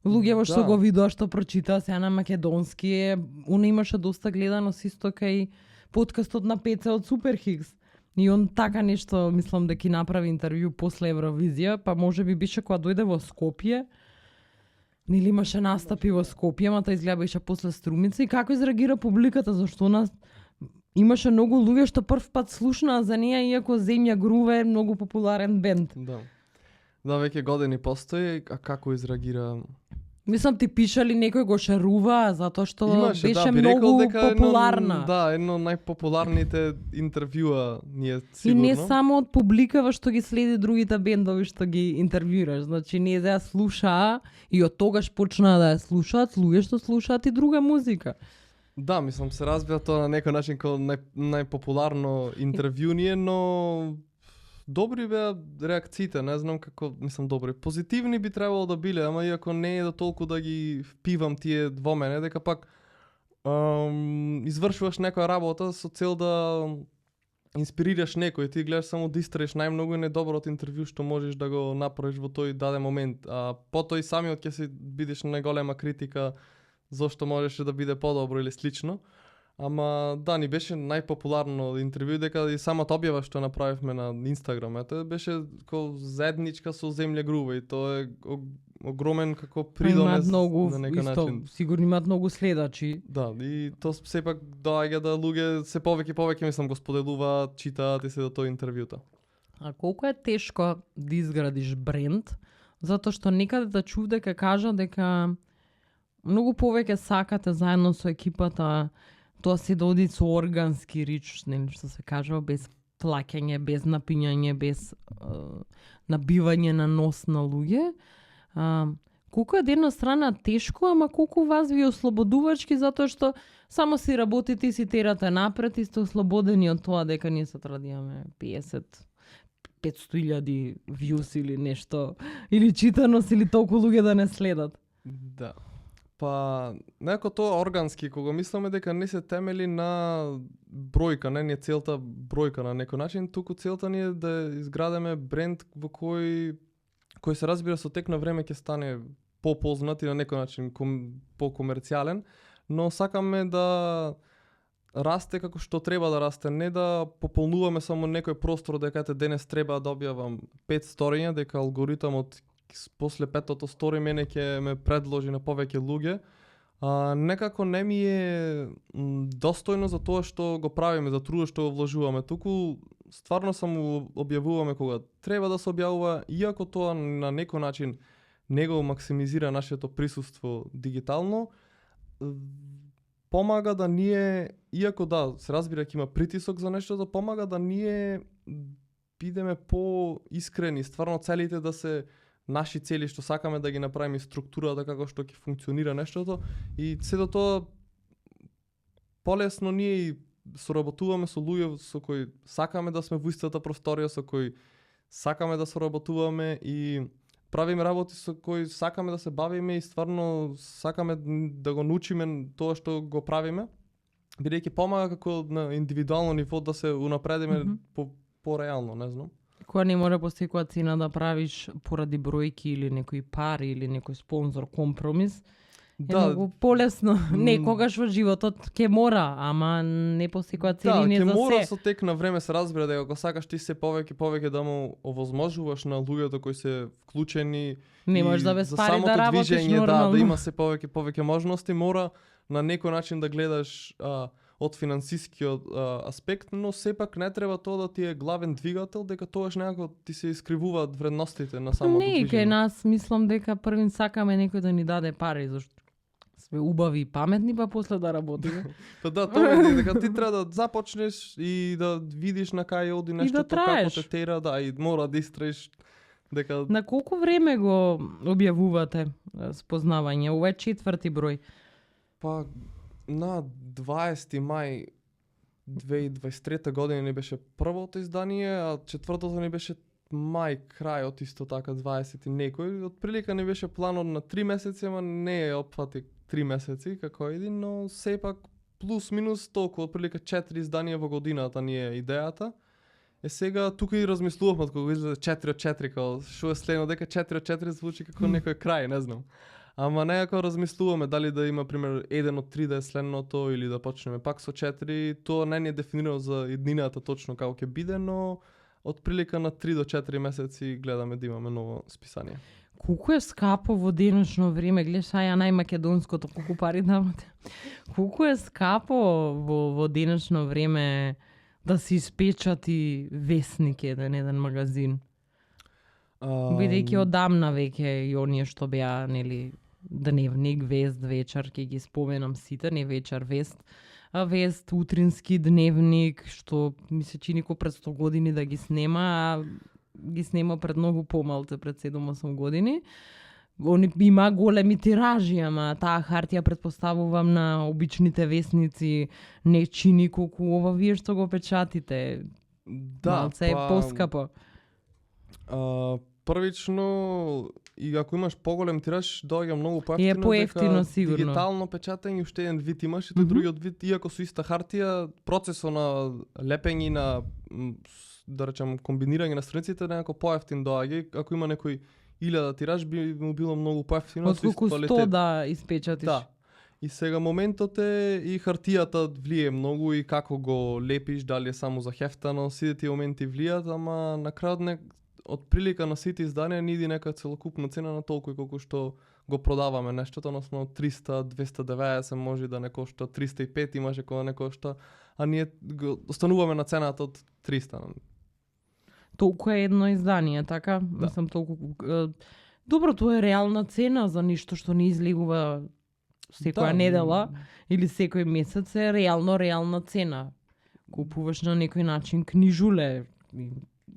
Луѓе што го видоа, што прочитаа сега на македонски она имаше доста гледаност исто кај подкастот на Пеце од Суперхикс. И он така нешто, мислам дека направи интервју после Евровизија, па може би беше кога дојде во Скопје. Нели имаше настапи во Скопје, ама та изгледа беше после Струмица и како изреагира публиката, зашто нас имаше многу луѓе што прв пат слушнаа за неа, иако Земја грува е многу популарен бенд.
Да, веќе години постои, а како изреагира?
Мислам ти пишали некој го шарува затоа што беше многу популарна.
Едно најпопуларните интервјуа ние сигурно.
И не само од публикава што ги следи другите бендови што ги интервјуираш, значи не за слушаа и од тогаш почнаа да ја слушаат луѓе што слушаат и друга музика.
Да, мислам се разбира тоа на некој начин како најпопуларно интервју ние, но добри беа реакциите, не знам како, мислам добри. Позитивни би требало да биле, ама иако не е да толку да ги впивам тие во мене, дека пак извршуваш некоја работа со цел да инспирираш некој, ти гледаш само да истраеш најмногу и најдоброто интервју што можеш да го направиш во тој даден момент. А потоа и самиот ќе си бидеш најголема критика зошто можеше да биде подобро или слично. Ама да, ни беше најпопуларно интервју дека и самата објава што направивме на Инстаграм, беше како заедничка со Земја грува и тоа е огромен како придонес на некој начин.
Сигурно имаат многу следачи.
Да, и тоа сепак доаѓа да луѓе се повеќе мислам го споделуваат, читаат и се до тоа интервјута.
А колку е тешко да изградиш бренд, затоа што некаде да чув дека кажа дека многу повеќе сакате заедно со екипата тоа се да оди со органски рич, нели што се кажува, без плаќање, без напињање, без набивање на нос на луѓе. Колку е од една страна тешко, ама колку вас ви ослободувачки, затоа што само си работите и си терате напред и сте ослободени од тоа дека ние сутра да имаме 500,000 views или нешто, или читаност, или толку луѓе да не следат.
Да. Па, некако тоа органски, кога мислиме дека не се темели на бројка, не е целта бројка на некој начин, туку целта ни е да изградиме бренд во кој се разбира со тек на време ќе стане попознат и на некој начин покомерцијален, но сакаме да расте како што треба да расте, не да пополнуваме само некој простор дека денес треба да објавам 5 сториња, дека алгоритмот после петото стори мене ќе ме предложи на повеќе луѓе. Некако не ми е достојно за тоа што го правиме, за трудот што го вложуваме. Туку стварно само објавуваме кога треба да се објавува, иако тоа на некој начин не го максимизира нашето присуство дигитално. помага да ние, иако да, се разбира ќе има притисок за нештото, помага да ние бидеме поискрени, стварно целите да се наши цели што сакаме да ги направиме, структурата како што ќе функционира нештото и сето тоа полесно ние и соработуваме со луѓе со кои сакаме да сме во истата просторија, со кои сакаме да соработуваме и правиме работи со кои сакаме да се бавиме и стварно сакаме да го научиме тоа што го правиме, бидејќи помага како на индивидуално ниво да се унапредиме по-реално, не знам.
Кога не мора по секоја цена да правиш поради бројки или некои пари или некој спонзор компромис, е многу полесно. Не, когаш во животот ќе мора, ама не по секоја цена и не за се.
Да, ќе мора со тек на време се разбира дека ако сакаш ти се повеќе да му овозможуваш на луѓето кои се вклучени
не можеш да без пари да работиш
движење,
нормално.
Да има се повеќе можности, мора на некој начин да гледаш од финансискиот аспект, но сепак не треба тоа да ти е главен двигател, дека тоаш некако ти се искривуваат вредностите на самото движење.
Не, кај нас мислам дека првин сакаме некој да ни даде пари, зашто сме убави и паметни, па после да работиме.
Па да, тоа е дека ти треба да започнеш и да видиш на кај оди нешто, како те тера, да, и мора да истраиш дека...
На колку време го објавувате спознавање? Ова е 4ти број.
Па на 20 мај 2023 година ни беше првото издание, а четвртото ни беше мај крајот исто така 20 и некој. Отприлика ни беше планот на 3 месеци, ама не е опфати 3 месеци како един, но сепак плюс минус толку, отприлика 4 изданија во годината ни е идејата. Сега тука и размислувавме кога излезе 4 од 4, како што е следно дека 4 од 4 звучи како некој крај, не знам. Ама некако размислуваме дали да има пример 1 од 3 да е следното или да почнеме пак со 4. Тоа не ни е дефинирано за еднината точно како ќе биде, но од прилика на 3 до 4 месеци гледаме да имаме ново списание.
Колку е скапо во денешно време, гледаш ја најмакедонското, колку пари давате. Колку е скапо во денешно време да се испечати весник еден магазин? Бидејќи одамна веќе и оние што беа, нели, дневник, вест, вечер, ќе ги споменам сите, не вечер, вест, а вест, утрински дневник, што ми се чини ко пред 100 години да ги снема, а ги снема пред многу помалце, пред 7-8 години. Они има големи тиражи, ама таа хартија претпоставувам на обичните весници не чини колку ова вие што го печатите.
Да,
малце е поскапо.
Првично, и ако имаш поголем тираж, доаѓа многу поевтино.
Е поевтино сигурно.
Дигитално печатање уште еден вид имаш и тој другиот вид, иако со иста хартија, процесот на лепење на да речем комбинирање на страниците некако поевтин доаѓа. Ако има некој 1000 тираж би му било многу поевтино.
Отколку 100 да испечатиш.
Да. И сега моментот е и хартијата влие многу и како го лепиш, дали е само за хефтано, сите тие моменти влијат, ама на крајот од прилика на сите изданија ни иди нека целокупна цена на толку колку што го продаваме нештото, односно 300, 290 може да не кошта 305, имаше кога не кошта, а ние го остануваме на цената од 300.
Толку е едно издание, така? Да. Мислам толку... Добро, тоа е реална цена за ништо што не излегува секоја недела или секој месец, е реална цена. Купуваш на некој начин книжуле,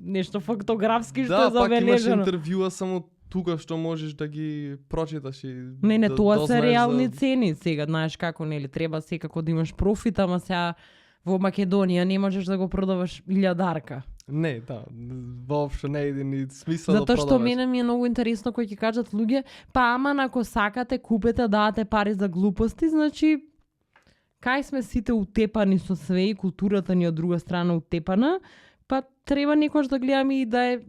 нешто фактографски што е забележано.
Да, пак имаш интервјуа само тука што можеш да ги прочиташ и
Не, тоа се реални цени сега, знаеш како, нели, треба секако да имаш профит, ама сега во Македонија не можеш да го продаваш илјадарка.
Не, да, воопшто не иде ни смисла да продаваш.
Затоа што мене ми е многу интересно кој ќе кажат луѓе, па ама ако сакате, купете, дадете пари за глупости, значи кај сме сите утепани со све и културата ни од друга страна утепана, па треба некојаш да гледаме и да е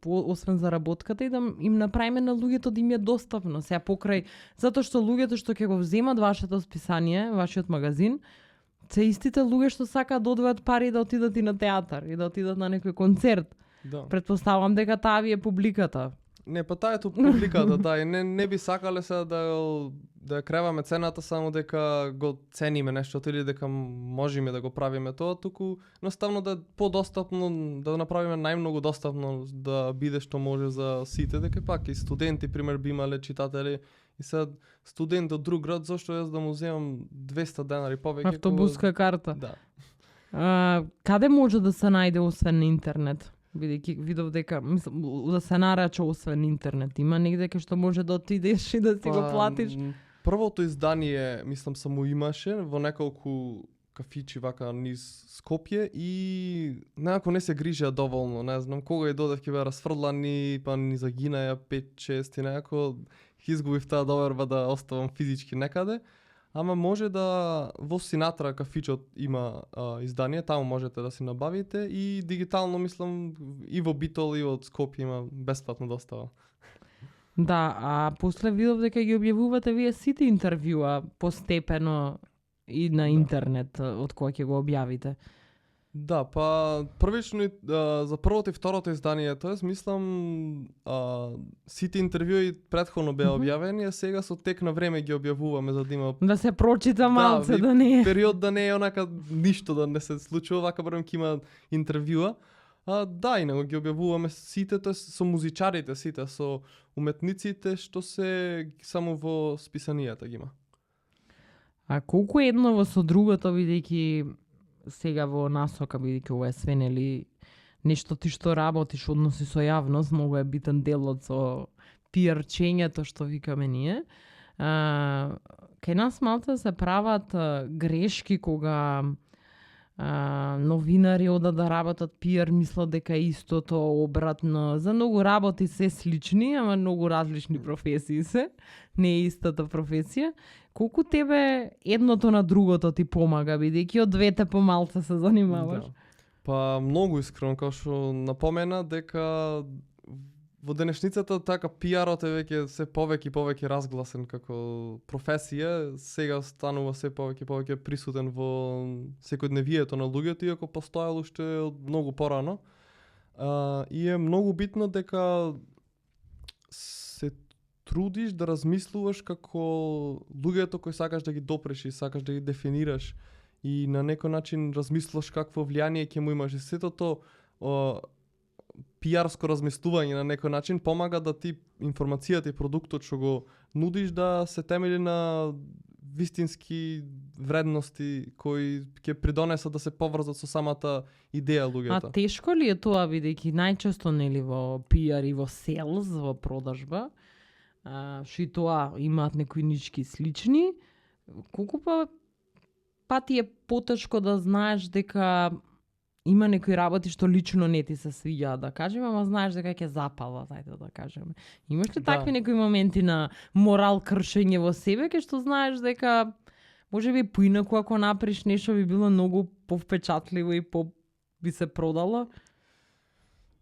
освен заработката и да им направиме на луѓето да им е достапно. Сега покрај, затоа што луѓето што ќе го вземат вашето списание, вашиот магазин, се истите луѓе што сакаат да одвојат пари да отидат и на театар и да отидат на некој концерт.
Да.
Предпоставам дека таа ви е публиката.
Не, па таа е публиката, да, и не би сакале се да креваме цената само дека го цениме нештото или дека можеме да го правиме тоа, туку наставно да е подостапно, да направиме најмногу достапно да биде што може за сите, дека пак и студенти пример би имале читатели И сега студент од друг град, зошто јас да му земам 200 денари повеќе?
Автобуска карта.
Да.
Каде може да се најде освен на интернет? Бидејќи видов дека да се нарача освен интернет. Има негде кај што може да отидеш и да си го платиш?
Првото издание, мислам, само имаше во неколку кафичи вака низ Скопје и некако не се грижеа доволно, не знам, кога и додев ќе беа расфрлани, па ни загинаја 5-6 и некако изгубив таа доверба да оставам физички некаде. Ама може да во Синатра кафичот има издание, таму можете да си набавите и дигитално мислам и во Битол и во Скопје има бесплатно достава.
Да, а после видов дека ги објавувате вие сите интервјуа постепено и на интернет од кога ќе го објавите.
Да, па првично за првото и второто издание, тоест мислам сите интервјуи претходно беа објавени, а сега со тек на време ги објавуваме за да има
Да се прочита малце, да не е
период да не е онака ништо да не се случува, вака барем ќе има интервјуа. Да, и него ги објавуваме сите, тоест со музичарите сите, со уметниците што се само во списанијата ги има.
А колку е едно со другото, бидејќи сега во насока, бидејќи ова е све нели нешто ти што работиш, односи со јавност, многу е битен дел од со пиарчењето што викаме ние. Кај нас малце се прават грешки кога новинари одат да работат пиар, мислат дека истото, обратно. За многу работи се слични, ама многу различни професии се. Не е истата професија. Колку тебе едното на другото ти помага, бидејќи од двете помалце се занимаваш?
Да. Па многу искрено, како што напомена, дека во денешницата така пиарот е веќе се повеќе и повеќе разгласен како професија, сега станува се повеќе и повеќе присутен во секојдневието на луѓето, иако постоел уште од многу порано. И е многу битно дека се трудиш да размислуваш како луѓето кои сакаш да ги допреш и сакаш да ги дефинираш и на некој начин размислуваш какво влијание ќе му имаш. И сето пиарско размислување на некој начин помага да ти информацијата и продуктот што го нудиш да се темели на вистински вредности кои ќе придонесат да се поврзат со самата идеја луѓето.
А тешко ли е тоа, бидејќи најчесто нели во пиар и во селс, во продажба, што и тоа имаат некои нички слични, колку пати е потешко да знаеш дека има некои работи што лично не ти се свиѓаат, да кажеме, ама знаеш дека ќе запалва, ајде да кажеме. Имаш ли такви некои моменти на морал кршење во себе, кај што знаеш дека можеби поинаку ако направиш нешто би било многу повпечатливо и би се продало?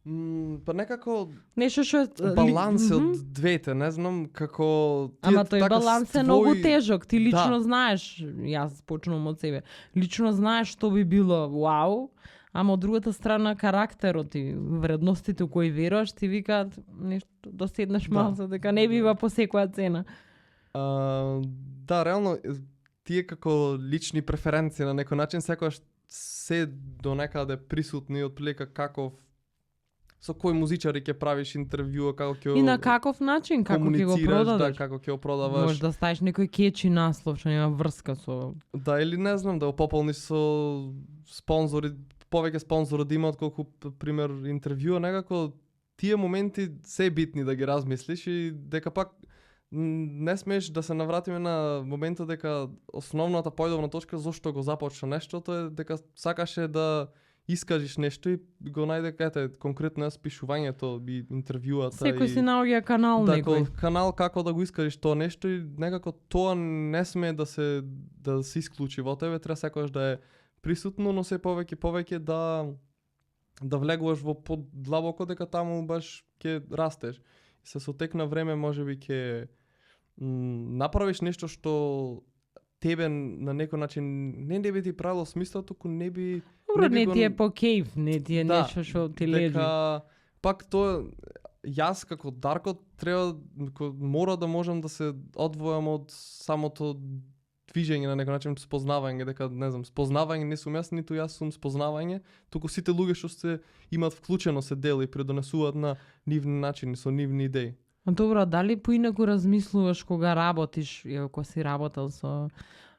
Па некако
нешто што
баланс од двете, не знам како
ама тој
така
баланс е многу тежок, ти лично знаеш, јас почнувам од себе. Лично знаеш што би било вау, ама од другата страна карактерот и вредностите кои веруваш ти викаат нешто да седнеш малце дека не бива по секоја цена.
Да, реално тие како лични преференции на некој начин секогаш се до некаде присутни од прилика каков со кој музичари ќе правиш интервјуа, како ќе
и на каков начин, како ќе го продадеш.
Да, како ќе го продаваш.
Може да ставиш некој кечи наслов што нема врска со.
Да, или не знам, да го пополниш со спонзори, повеќе спонзори да има отколку пример интервјуа, некако тие моменти се битни да ги размислиш и дека пак не смееш да се навратиме на моментот дека основната појдовна точка зошто го започна нештото е дека сакаше да искажиш нешто и го најде каде конкретно спишувањето би интервјуата.
Секој си наоѓа канал некој.
Канал како да го искажиш тоа нешто и некако тоа не сме да се исклучи во тебе, треба секогаш да е присутно, но се повеќе да влегуваш во подлабоко дека таму баш ќе растеш. И со тек на време можеби ќе направиш нешто што тебе на некој начин не би ти правило смисла, туку не би
не ти е по кејф, не ти е нешто што ти лежи.
Пак тоа јас како Дарко мора да можам да се одвојам од самото движење на некој начин, спознавање, дека не знам, спознавање не сум јас, ниту јас сум спознавање, туку сите луѓе што се имаат вклучено се дел и предонесуваат на нивни начини со нивни идеи.
Добро, дали поинаку размислуваш кога работиш, ако си работел со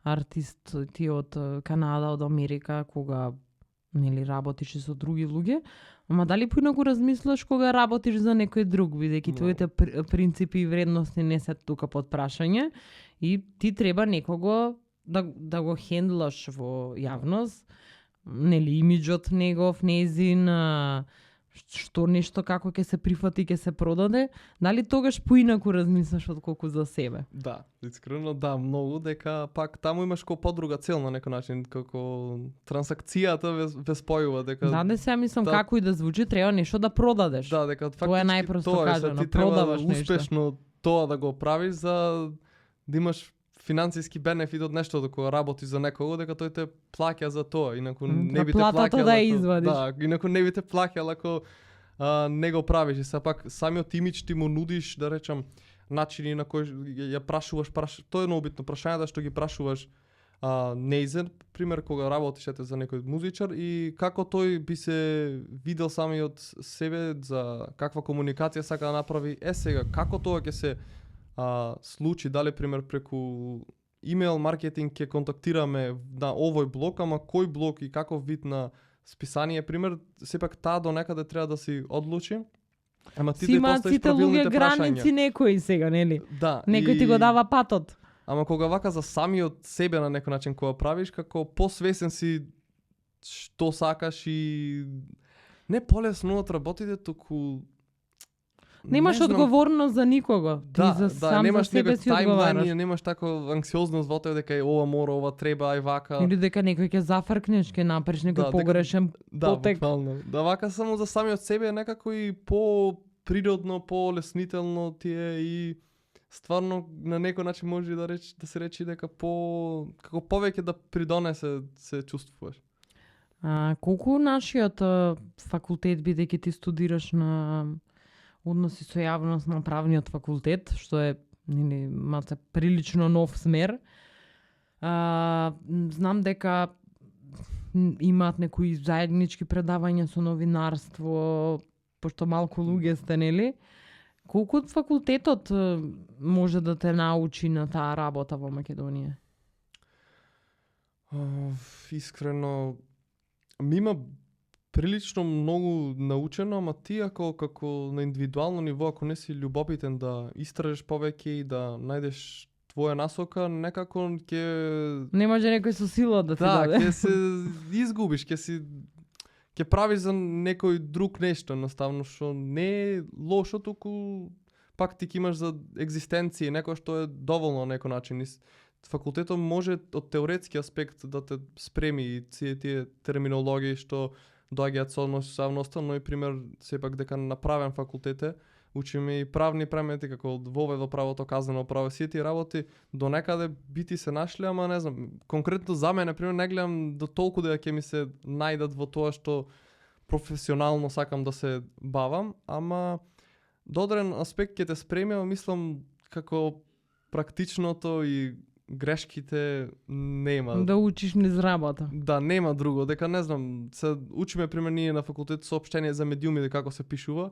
артист ти од Канада, од Америка, кога нели работиш и со други луѓе, ама дали поинаку размислуваш кога работиш за некој друг, бидејќи твоите принципи и вредности не се тука под прашање и ти треба некого да го хендлаш во јавност, нели имиџот негов, незин, што нешто како ќе се прифати, ќе се продаде, дали тогаш поинаку размислаш отколку за себе?
Да, искрено да, многу, дека пак таму имаш ко подруга цел на некој начин, како трансакцијата ве спојува, дека
Да, се мислам како и да звучи, треба нешто да продадеш.
Да, дека
тоа е најпросто кажано,
ти треба
продаваш нешто.
успешно тоа да го правиш за да имаш финансиски бенефит од нешто кога работиш за некого, дека тој те плаќа за тоа, инаку не би те плаќал.
Да извадиш.
Да, инаку не би те плаќал ако не го правиш. И сепак самиот имидж ти му нудиш, да речам, начини на кои ја прашуваш, тоа е многу битно прашањето што ги прашуваш неизен, пример кога работиш за некој музичар и како тој би се видел самиот себе за каква комуникација сака да направи. Сега како тоа ќе се случи, дали пример преку имейл маркетинг ќе контактираме на овој блог, ама кој блог и каков вид на списание, пример, сепак таа до некаде треба да си одлучи. Ама ти да поставиш правилните прашања.
граници некои сега, нели?
Да.
Некој ти го дава патот.
Ама кога вака за самиот себе на некој начин кога правиш, како посвесен си што сакаш и не полесно од работите, туку
Немаш одговорност за никого.
Да,
ти за сам
немаш
за себе
некој
си одговараш.
таймлайн, немаш тако анксиозност во тоа дека ова мора, ова треба, ај вака.
Или дека некој ќе зафркнеш, ќе направиш некој погрешен потек.
Буквално. Да, вака само за самиот себе е некако и по-природно, по-леснително ти е и стварно на некој начин може да се речи дека како повеќе да придонесе се чувствуваш.
Колку нашиот факултет, бидејќи ти студираш на односи со јавност на правниот факултет, што е нели малце прилично нов смер. Знам дека имаат некои заеднички предавања со новинарство, пошто малку луѓе сте, нели? Колку од факултетот може да те научи на таа работа во Македонија?
Искрено, има прилично многу научено, ама ти ако како на индивидуално ниво, ако не си љубопитен да истражеш повеќе и да најдеш твоја насока, некако ќе
Не може некој со сила да ти даде.
Да, ќе се изгубиш, ќе правиш за некој друг нешто, наставно што не е лошо, туку пак ти ќе имаш за екзистенција, некој што е доволно на некој начин. Факултетот може од теоретски аспект да те спреми и тие терминологии што доаѓаат со односавноста, но и пример сепак дека направен факултет е, учиме и правни предмети како вовеdo правото, казнено право, сите тие работи до некаде би ти се нашле, ама не знам, конкретно за мене пример не гледам до толку дека ќе ми се најдат во тоа што професионално сакам да се бавам, ама додрен аспект ќе те спреми, мислам како практичното и грешките нема.
Да учиш низ работа.
Да, нема друго, дека не знам, се учиме пример ние на факултет соопштение за медиуми како се пишува.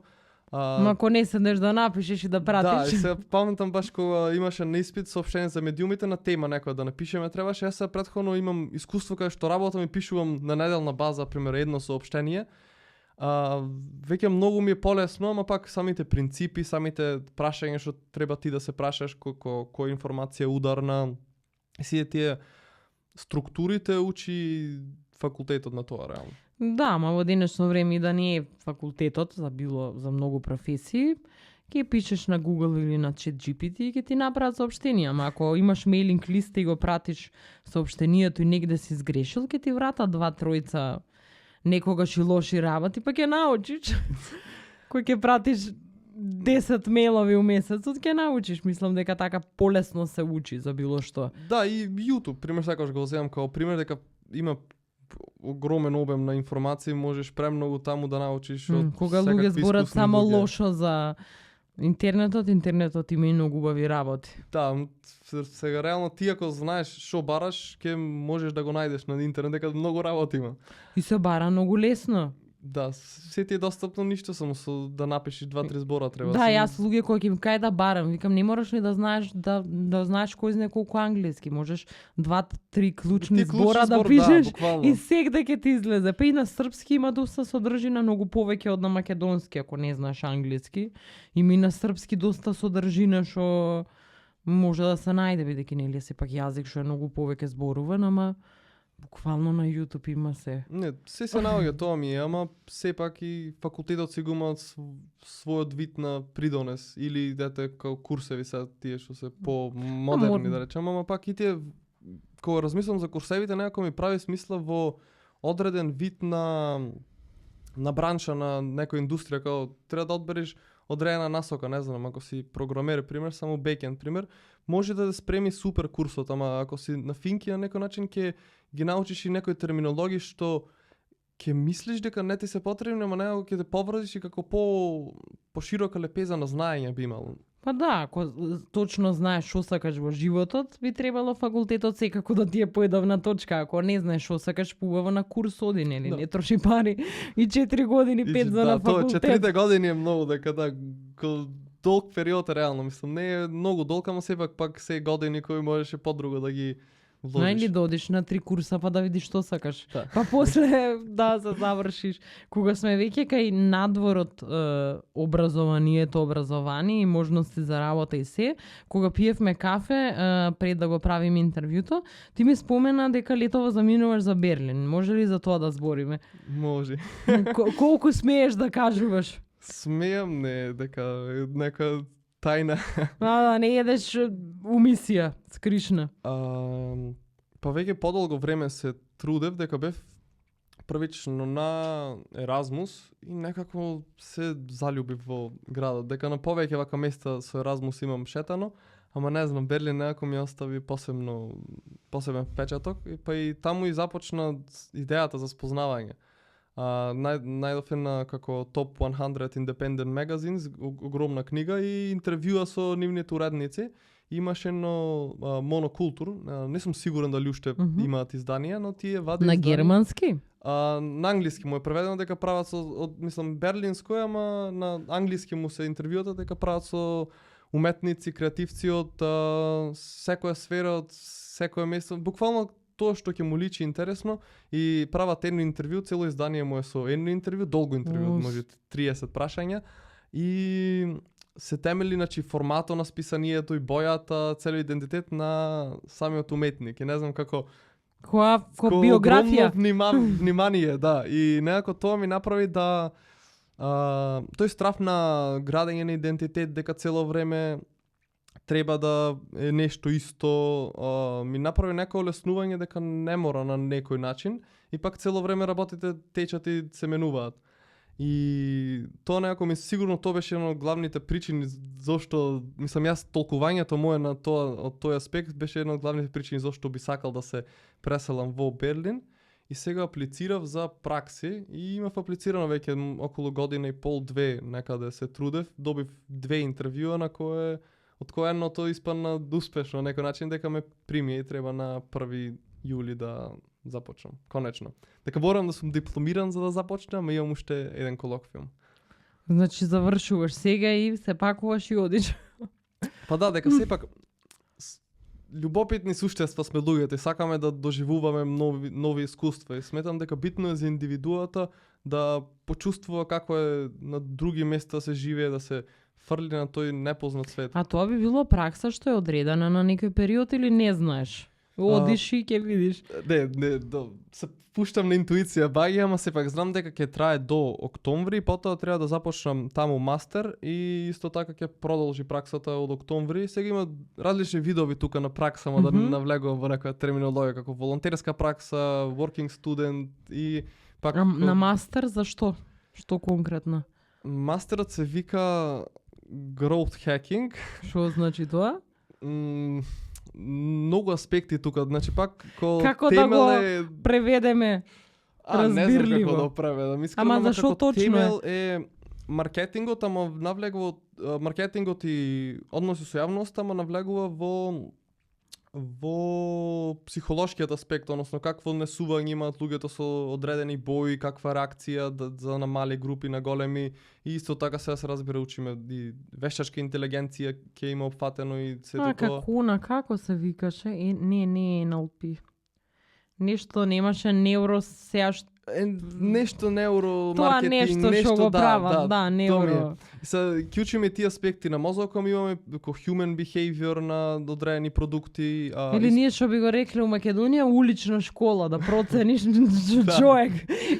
Ма ако не седнеш да напишеш и да пратиш.
Да, се памтам баш кога имаше на испит соопштение за медиумите на тема некоја да напишеме, требаше јас претходно имам искуство каде што работам и пишувам на неделна база пример едно соопштение. Веќе многу ми е полесно, ама пак самите принципи, самите прашања што треба ти да се прашаш, која информација е ударна, сите тие структурите учи факултетот на тоа реално.
Да, ама во денешно време и да не е факултетот за многу професии, ќе пишеш на Google или на ChatGPT и ќе ти направат соопштенија, ама ако имаш мейлинг листа и го пратиш соопштението и негде си сгрешил, ќе ти врата 2-3 некогаш и лоши работи, па ќе научиш. Кој ќе пратиш 10 мейлови у месецот, ќе научиш. Мислам дека така полесно се учи за било што.
Да, и YouTube, пример сакаш го земам као пример, дека има огромен обем на информации, можеш премногу таму да научиш од
кога луѓе зборат само лошо за интернетот има и многу убави работи.
Да, сега реално ти ако знаеш што бараш, ќе можеш да го најдеш на интернет, дека многу работи има.
И се бара многу лесно.
Да, се ти е достапно ништо, само со да напишеш 2-3 збора треба.
Да, јас луѓе кои ќе ми кај да барам, викам не мораш ли да знаеш да знаеш кој знае колку англиски, можеш 2-3 клучни збора да пишеш и сек да ќе ти излезе. Па и на српски има доста содржина, многу повеќе од на македонски ако не знаеш англиски. Има и на српски доста содржина што може да се најде, бидејќи нели е сепак јазик што е многу повеќе зборуван, ама буквално на YouTube има се.
Не, се наоѓа тоа ми е, ама сепак и факултетот си го имаат својот вид на придонес или дете као курсеви се тие што се по-модерни да речем, ама пак и тие кога размислам за курсевите некако ми прави смисла во одреден вид на бранша на некоја индустрија, као треба да одбереш одредена насока, не знам, ако си програмер, пример, само бекенд, пример, може да спреми супер курсот, ама ако си на финки на некој начин ќе ги научиш и некои терминологии што ќе мислиш дека не ти се потребни, ама него ќе те поврзиш и како поширока лепеза на знаење би имал.
Па да, ако точно знаеш што сакаш во животот, би требало факултетот секако да ти е поедовна точка. Ако не знаеш што сакаш, побаво на курс оди, нели? Да. Не троши пари и 4 години, 5 за на факултет.
4 години е многу, дека да, долг период е реално, мислам, не е многу долг, ама сепак пак се години кои можеше подруго да ги вложиш.
Најли да одиш на 3 курса па да видиш што сакаш. Да. Па после да се завршиш. Кога сме веќе кај надворот образование и можности за работа и се, кога пиевме кафе пред да го правиме интервјуто, ти ми спомена дека летово заминуваш за Берлин. Може ли за тоа да збориме?
Може.
Колку смееш да кажуваш?
Смеам, не, дека нека тајна.
Да, не едеш умисија, скришна.
Па веќе подолго време се трудев дека бев првично на Еразмус и некако се заљубив во градот. Дека на повеќе вака места со Еразмус имам шетано, ама не знам, Берлин некако ми остави посебен впечаток, па и таму и започна идејата за спознавање. Најдов на како Top 100 Independent Magazines, огромна книга и интервјуа со нивните уредници. Имаше едно монокултур, не сум сигурен дали уште имаат изданија, но тие вади
на германски?
На англиски му е преведено дека прават со мислам берлинско, ама на англиски му се интервјуата дека прават со уметници, креативци од секоја сфера, од секое место, буквално тоа што ќе му личи интересно и прават едно интервју, цело издание му е со едно интервју, долго интервју, може 30 прашања и се темели значи форматот на списанието и бојата, целиот идентитет на самиот уметник. И не знам како биографија. Внимание, да. И некако тоа ми направи да тој страф на градење на идентитет дека цело време треба да е нешто исто, ми направи некој олеснување дека не мора на некој начин и пак цело време работите течат и се менуваат. И тоа некако ми сигурно тоа беше една од главните причини зошто, мислам јас толкувањето мое на тоа од тој аспект беше една од главните причини зошто би сакал да се преселам во Берлин и сега аплицирав за пракси и имав аплицирано веќе околу година и пол-две некаде се трудев, добив 2 интервјуа на кое од кое едното испадна успешно на некој начин дека ме прими и треба на 1 јули да започнам. Конечно. Дека морам да сум дипломиран за да започнам, а имам уште еден колоквиум.
Значи завршуваш сега и се пакуваш и одиш.
Па да, дека сепак љубопитни суштества сме луѓето и сакаме да доживуваме нови искуства и сметам дека битно е за индивидуата да почувствува како е на други места се живее, да се фрли на тој непознат свет.
А тоа би било пракса што е одредена на некој период или не знаеш? Одиш и ќе видиш.
Не, се пуштам на интуиција баги, ама сепак знам дека ќе трае до октомври, потоа треба да започнам таму мастер и исто така ќе продолжи праксата од октомври. Сега има различни видови тука на пракса, да не навлегувам во некоја терминологија како волонтерска пракса, working student и пак
на мастер зашто? Што конкретно?
Мастерот се вика growth hacking.
Што значи тоа?
Многу аспекти тука, значи пак
како да го преведеме разбирливо.
Не знам како да преведам.
Ама зашо точно
темел е маркетингот, ама навлегува маркетингот и односи со јавноста, ама навлегува во Во психолошкиот аспект, односно какво однесување имаат луѓето со одредени бои, каква реакција за на мали групи, на големи, и исто така сега се разбира учиме и вештачка интелигенција ќе има опфатено и сето тоа.
Како се викаше? Не NLP. Нешто немаше невро сега
Нешто неуро
тоа
маркетинг,
нешто што го прават,
тоа ми
невро.
е. Се ќе учиме тие аспекти на мозокот, имаме како human behavior на одредени продукти,
Или ние што би го рекле у Македонија улична школа да процениш човек.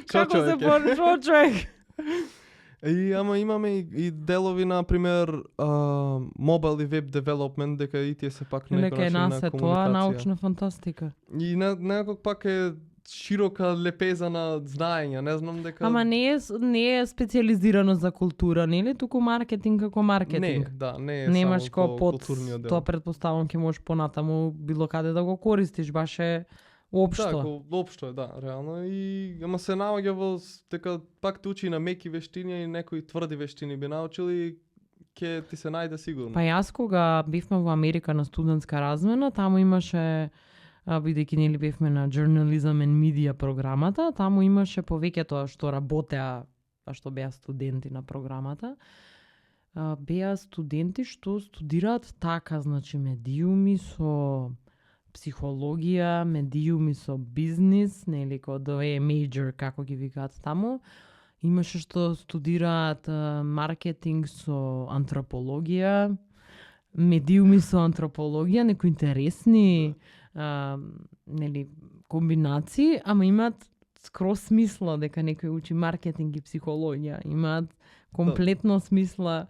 Како се поручува човек?
И ама имаме и делови на пример mobile и web development, дека и тие се пак некој начин на
комуникација.
комуникација.
Тоа научна фантастика.
И некак пак е широка лепеза на знаење, не знам дека...
Ама не е специализирано за култура, нели? Туку маркетинг како маркетинг.
Не е
Немаш
само
како под
културниот дел.
тоа претпоставам ќе можеш понатаму било каде да го користиш, баш е општо.
Да, општо е, да, реално. И ама се наоѓа во дека пак те учи на меки вештини и некои тврди вештини би научил и ќе ти се најде сигурно.
Па јас кога бивме во Америка на студентска размена, таму имаше бидејќи нели бевме на Journalism and Media програмата, таму имаше повеќето што работеа, што беа студенти на програмата, беа студенти што студираат така, значи медиуми со психологија, медиуми со бизнис, нели кога е major како ги викаат таму. Имаше што студираат маркетинг со антропологија, медиуми со антропологија, некои интересни нели комбинации, ама имаат скроз смисла дека некој учи маркетинг и психологија, имаат комплетно смисла.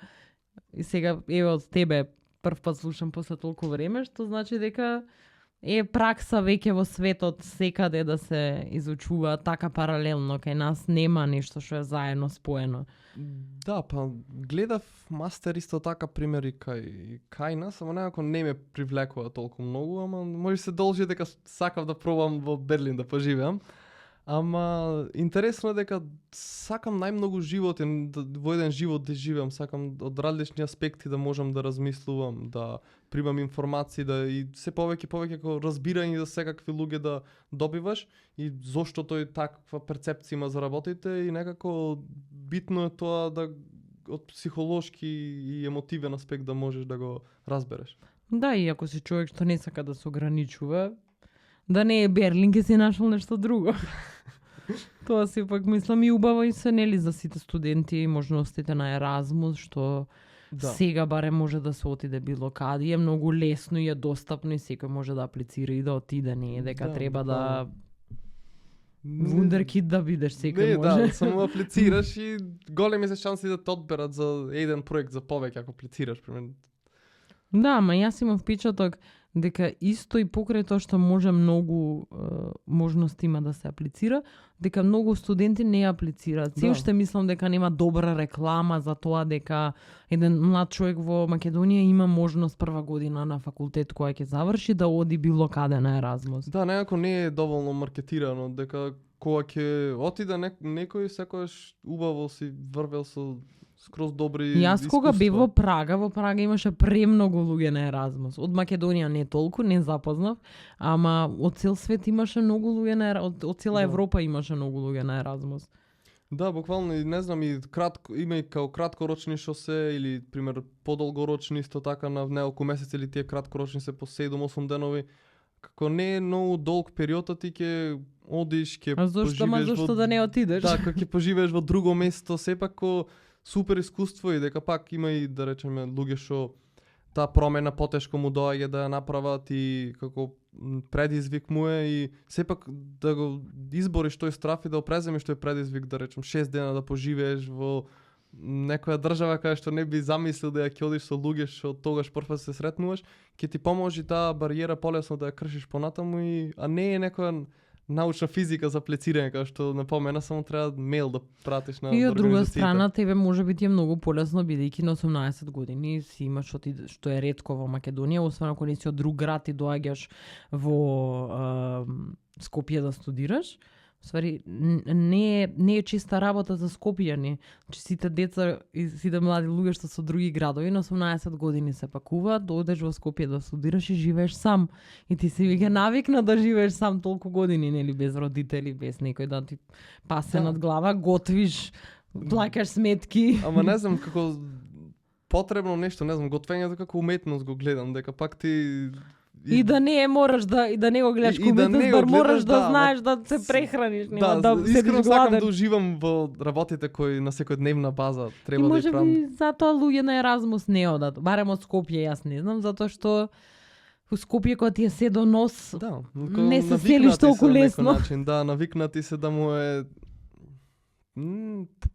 И сега еве од тебе прв пат слушам после толку време, што значи дека е пракса веќе во светот секаде да се изучува така паралелно, кај нас нема нешто што е заедно споено.
Да, па гледав мастер исто така примери кај нас, ама некако не ме привлекува толку многу, ама може се должи дека сакав да пробам во Берлин да поживеам. Ама интересно е дека сакам најмногу животен, во еден живот да живеам, сакам од различни аспекти да можам да размислувам, да примам информации, да и се повеќе како разбирање за секакви луѓе да добиваш и зошто тој таква перцепција има за работите и некако битно е тоа да од психолошки и емотивен аспект да можеш да го разбереш.
Да, и ако си човек што не сака да се ограничува, да не е Берлин, ќе си нашол нешто друго. Тоа си пак мислам и убаво и се нели за сите студенти можностите на Еразмус, што сега барем може да се отиде било каде, е многу лесно и е достапно и секој може да аплицира и да отиде, не е дека треба да вундеркид да бидеш, секој може.
Да, само аплицираш и големи се шанси да те одберат за еден проект за повеќе ако аплицираш, примерно.
Да, ама јас имав впечаток дека исто и покрај тоа што може многу можности има да се аплицира, дека многу студенти не аплицираат. Се уште мислам дека нема добра реклама за тоа дека еден млад човек во Македонија има можност прва година на факултет која ќе заврши да оди било каде на Еразмус.
Да, некако не е доволно маркетирано, дека кога ќе отиде некој секогаш убаво си врвел со скроз добри
Јас кога
искуства.
бев во Прага имаше премногу луѓе на Еразмус. Од Македонија не толку, не запознав, ама од цел свет имаше многу луѓе на од цела Европа имаше многу луѓе на Еразмус.
Да, буквално и не знам и кратко има и као краткорочни што се или пример подолгорочни исто така на неколку месеци или тие краткорочни се по 7-8 денови. Како не е многу долг период, ти ќе одиш, ќе поживееш
зашто да не отидеш?
Да, ќе поживееш во друго место, сепак супер искуство и дека пак има и да речеме луѓе што таа промена потешко му доаѓа да ја направат и како предизвик му е и сепак да го избориш тој страф и да опреземиш тој предизвик, да речем 6 дена да поживееш во некоја држава кај што не би замислил да ја ќе одиш со луѓе што тогаш прв се сретнуваш, ќе ти поможи таа бариера полесно да ја кршиш понатаму а не е некоја научна физика за аплицирање, како што напомена, само треба мејл да пратиш на
и од друга страна тебе можеби ти е многу полесно бидејќи на 18 години си имаш што е ретко во Македонија, освен ако не си од друг град и доаѓаш во Скопје да студираш, Ствари, не е чиста работа за Скопјани. Че сите деца и сите млади луѓе што со други градови на 18 години се пакуваат, дојдеш во Скопје да студираш и живееш сам. И ти си веќе навикна да живееш сам толку години, нели, без родители, без некој да ти пасе над глава, готвиш, плаќаш сметки.
Ама не знам како потребно нешто, не знам, готвењето како уметност го гледам, дека пак ти
И да не можеш и да не го гледаш
и да не го
мораш да
гледаш,
знаеш да се прехраниш, нема
да
да
искрено
седиш
сакам
гладен.
да уживам во работите кои на секојдневна база
И
треба да
може
ја правам.
би затоа луѓе на Еразмус не одат, барем од Скопје, јас не знам, затоа што во Скопје кога ти е се до нос,
Да,
не се
навикнати
селиш
се
толку
на некој
лесно.
начин, да, навикнати се да му е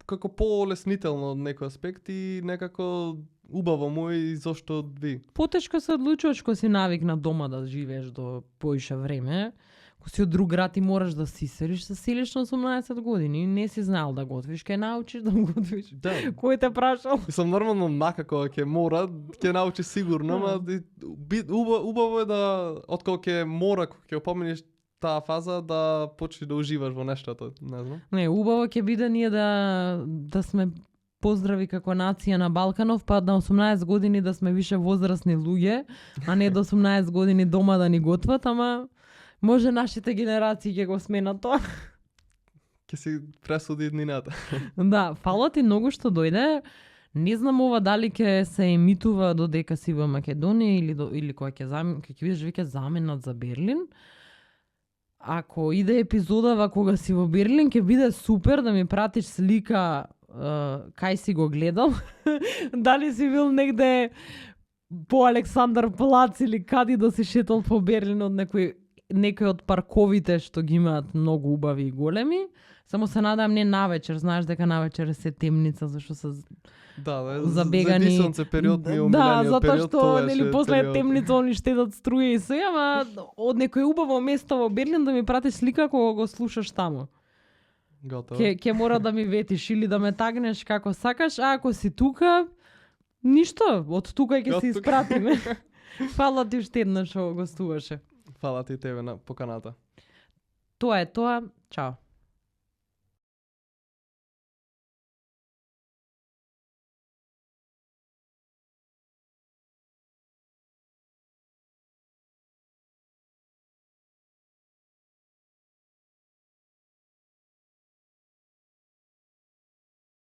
како полеснително од некој аспект и некако убаво му е и зошто ви.
Потешко се одлучуваш кога си навикна дома да живееш до поише време. Кога си од друг град и мораш да си селиш, се селиш на 18 години, не си знаел да готвиш, ке научиш да готвиш.
Да.
Кој те прашал?
Мислам, нормално накако ќе мора, ќе научи сигурно, ама убаво е да, откако ќе мора, кога ќе опомениш таа фаза, да почнеш да уживаш во нештото, не знам.
Не, убаво ќе биде ние да сме поздрави како нација на Балканов, па на 18 години да сме више возрастни луѓе, а не до 18 години дома да ни готват, ама може нашите генерации ќе го сменат тоа.
Ќе си пресуди еднината.
Да, фала ти многу што дојде. Не знам ова дали ќе се емитува додека си во Македонија или кога ќе бидеш веќе заменат за Берлин. Ако иде епизодава кога си во Берлин, ќе биде супер да ми пратиш слика кај си го гледал. Дали си бил негде по Александар Плац или кади да си шетал по Берлин од некој од парковите што ги имаат многу убави и големи. Само се надам не навечер, знаеш дека навечер е се темница, зашто се
Да,
забегани.
За дисонце период ми е
Да,
омилениот
затоа
период,
што
тоа
нели
еше
после
период.
темница они штедат струја и се, ама од некој убаво место во Берлин да ми пратиш слика кога го слушаш таму.
Готово.
Ќе мора да ми ветиш или да ме тагнеш како сакаш, а ако си тука, ништо, од тука ќе се
Од тука.
испратиме. Фала ти уште еднаш што гостуваше.
Фала ти тебе на поканата.
Тоа е тоа. Чао.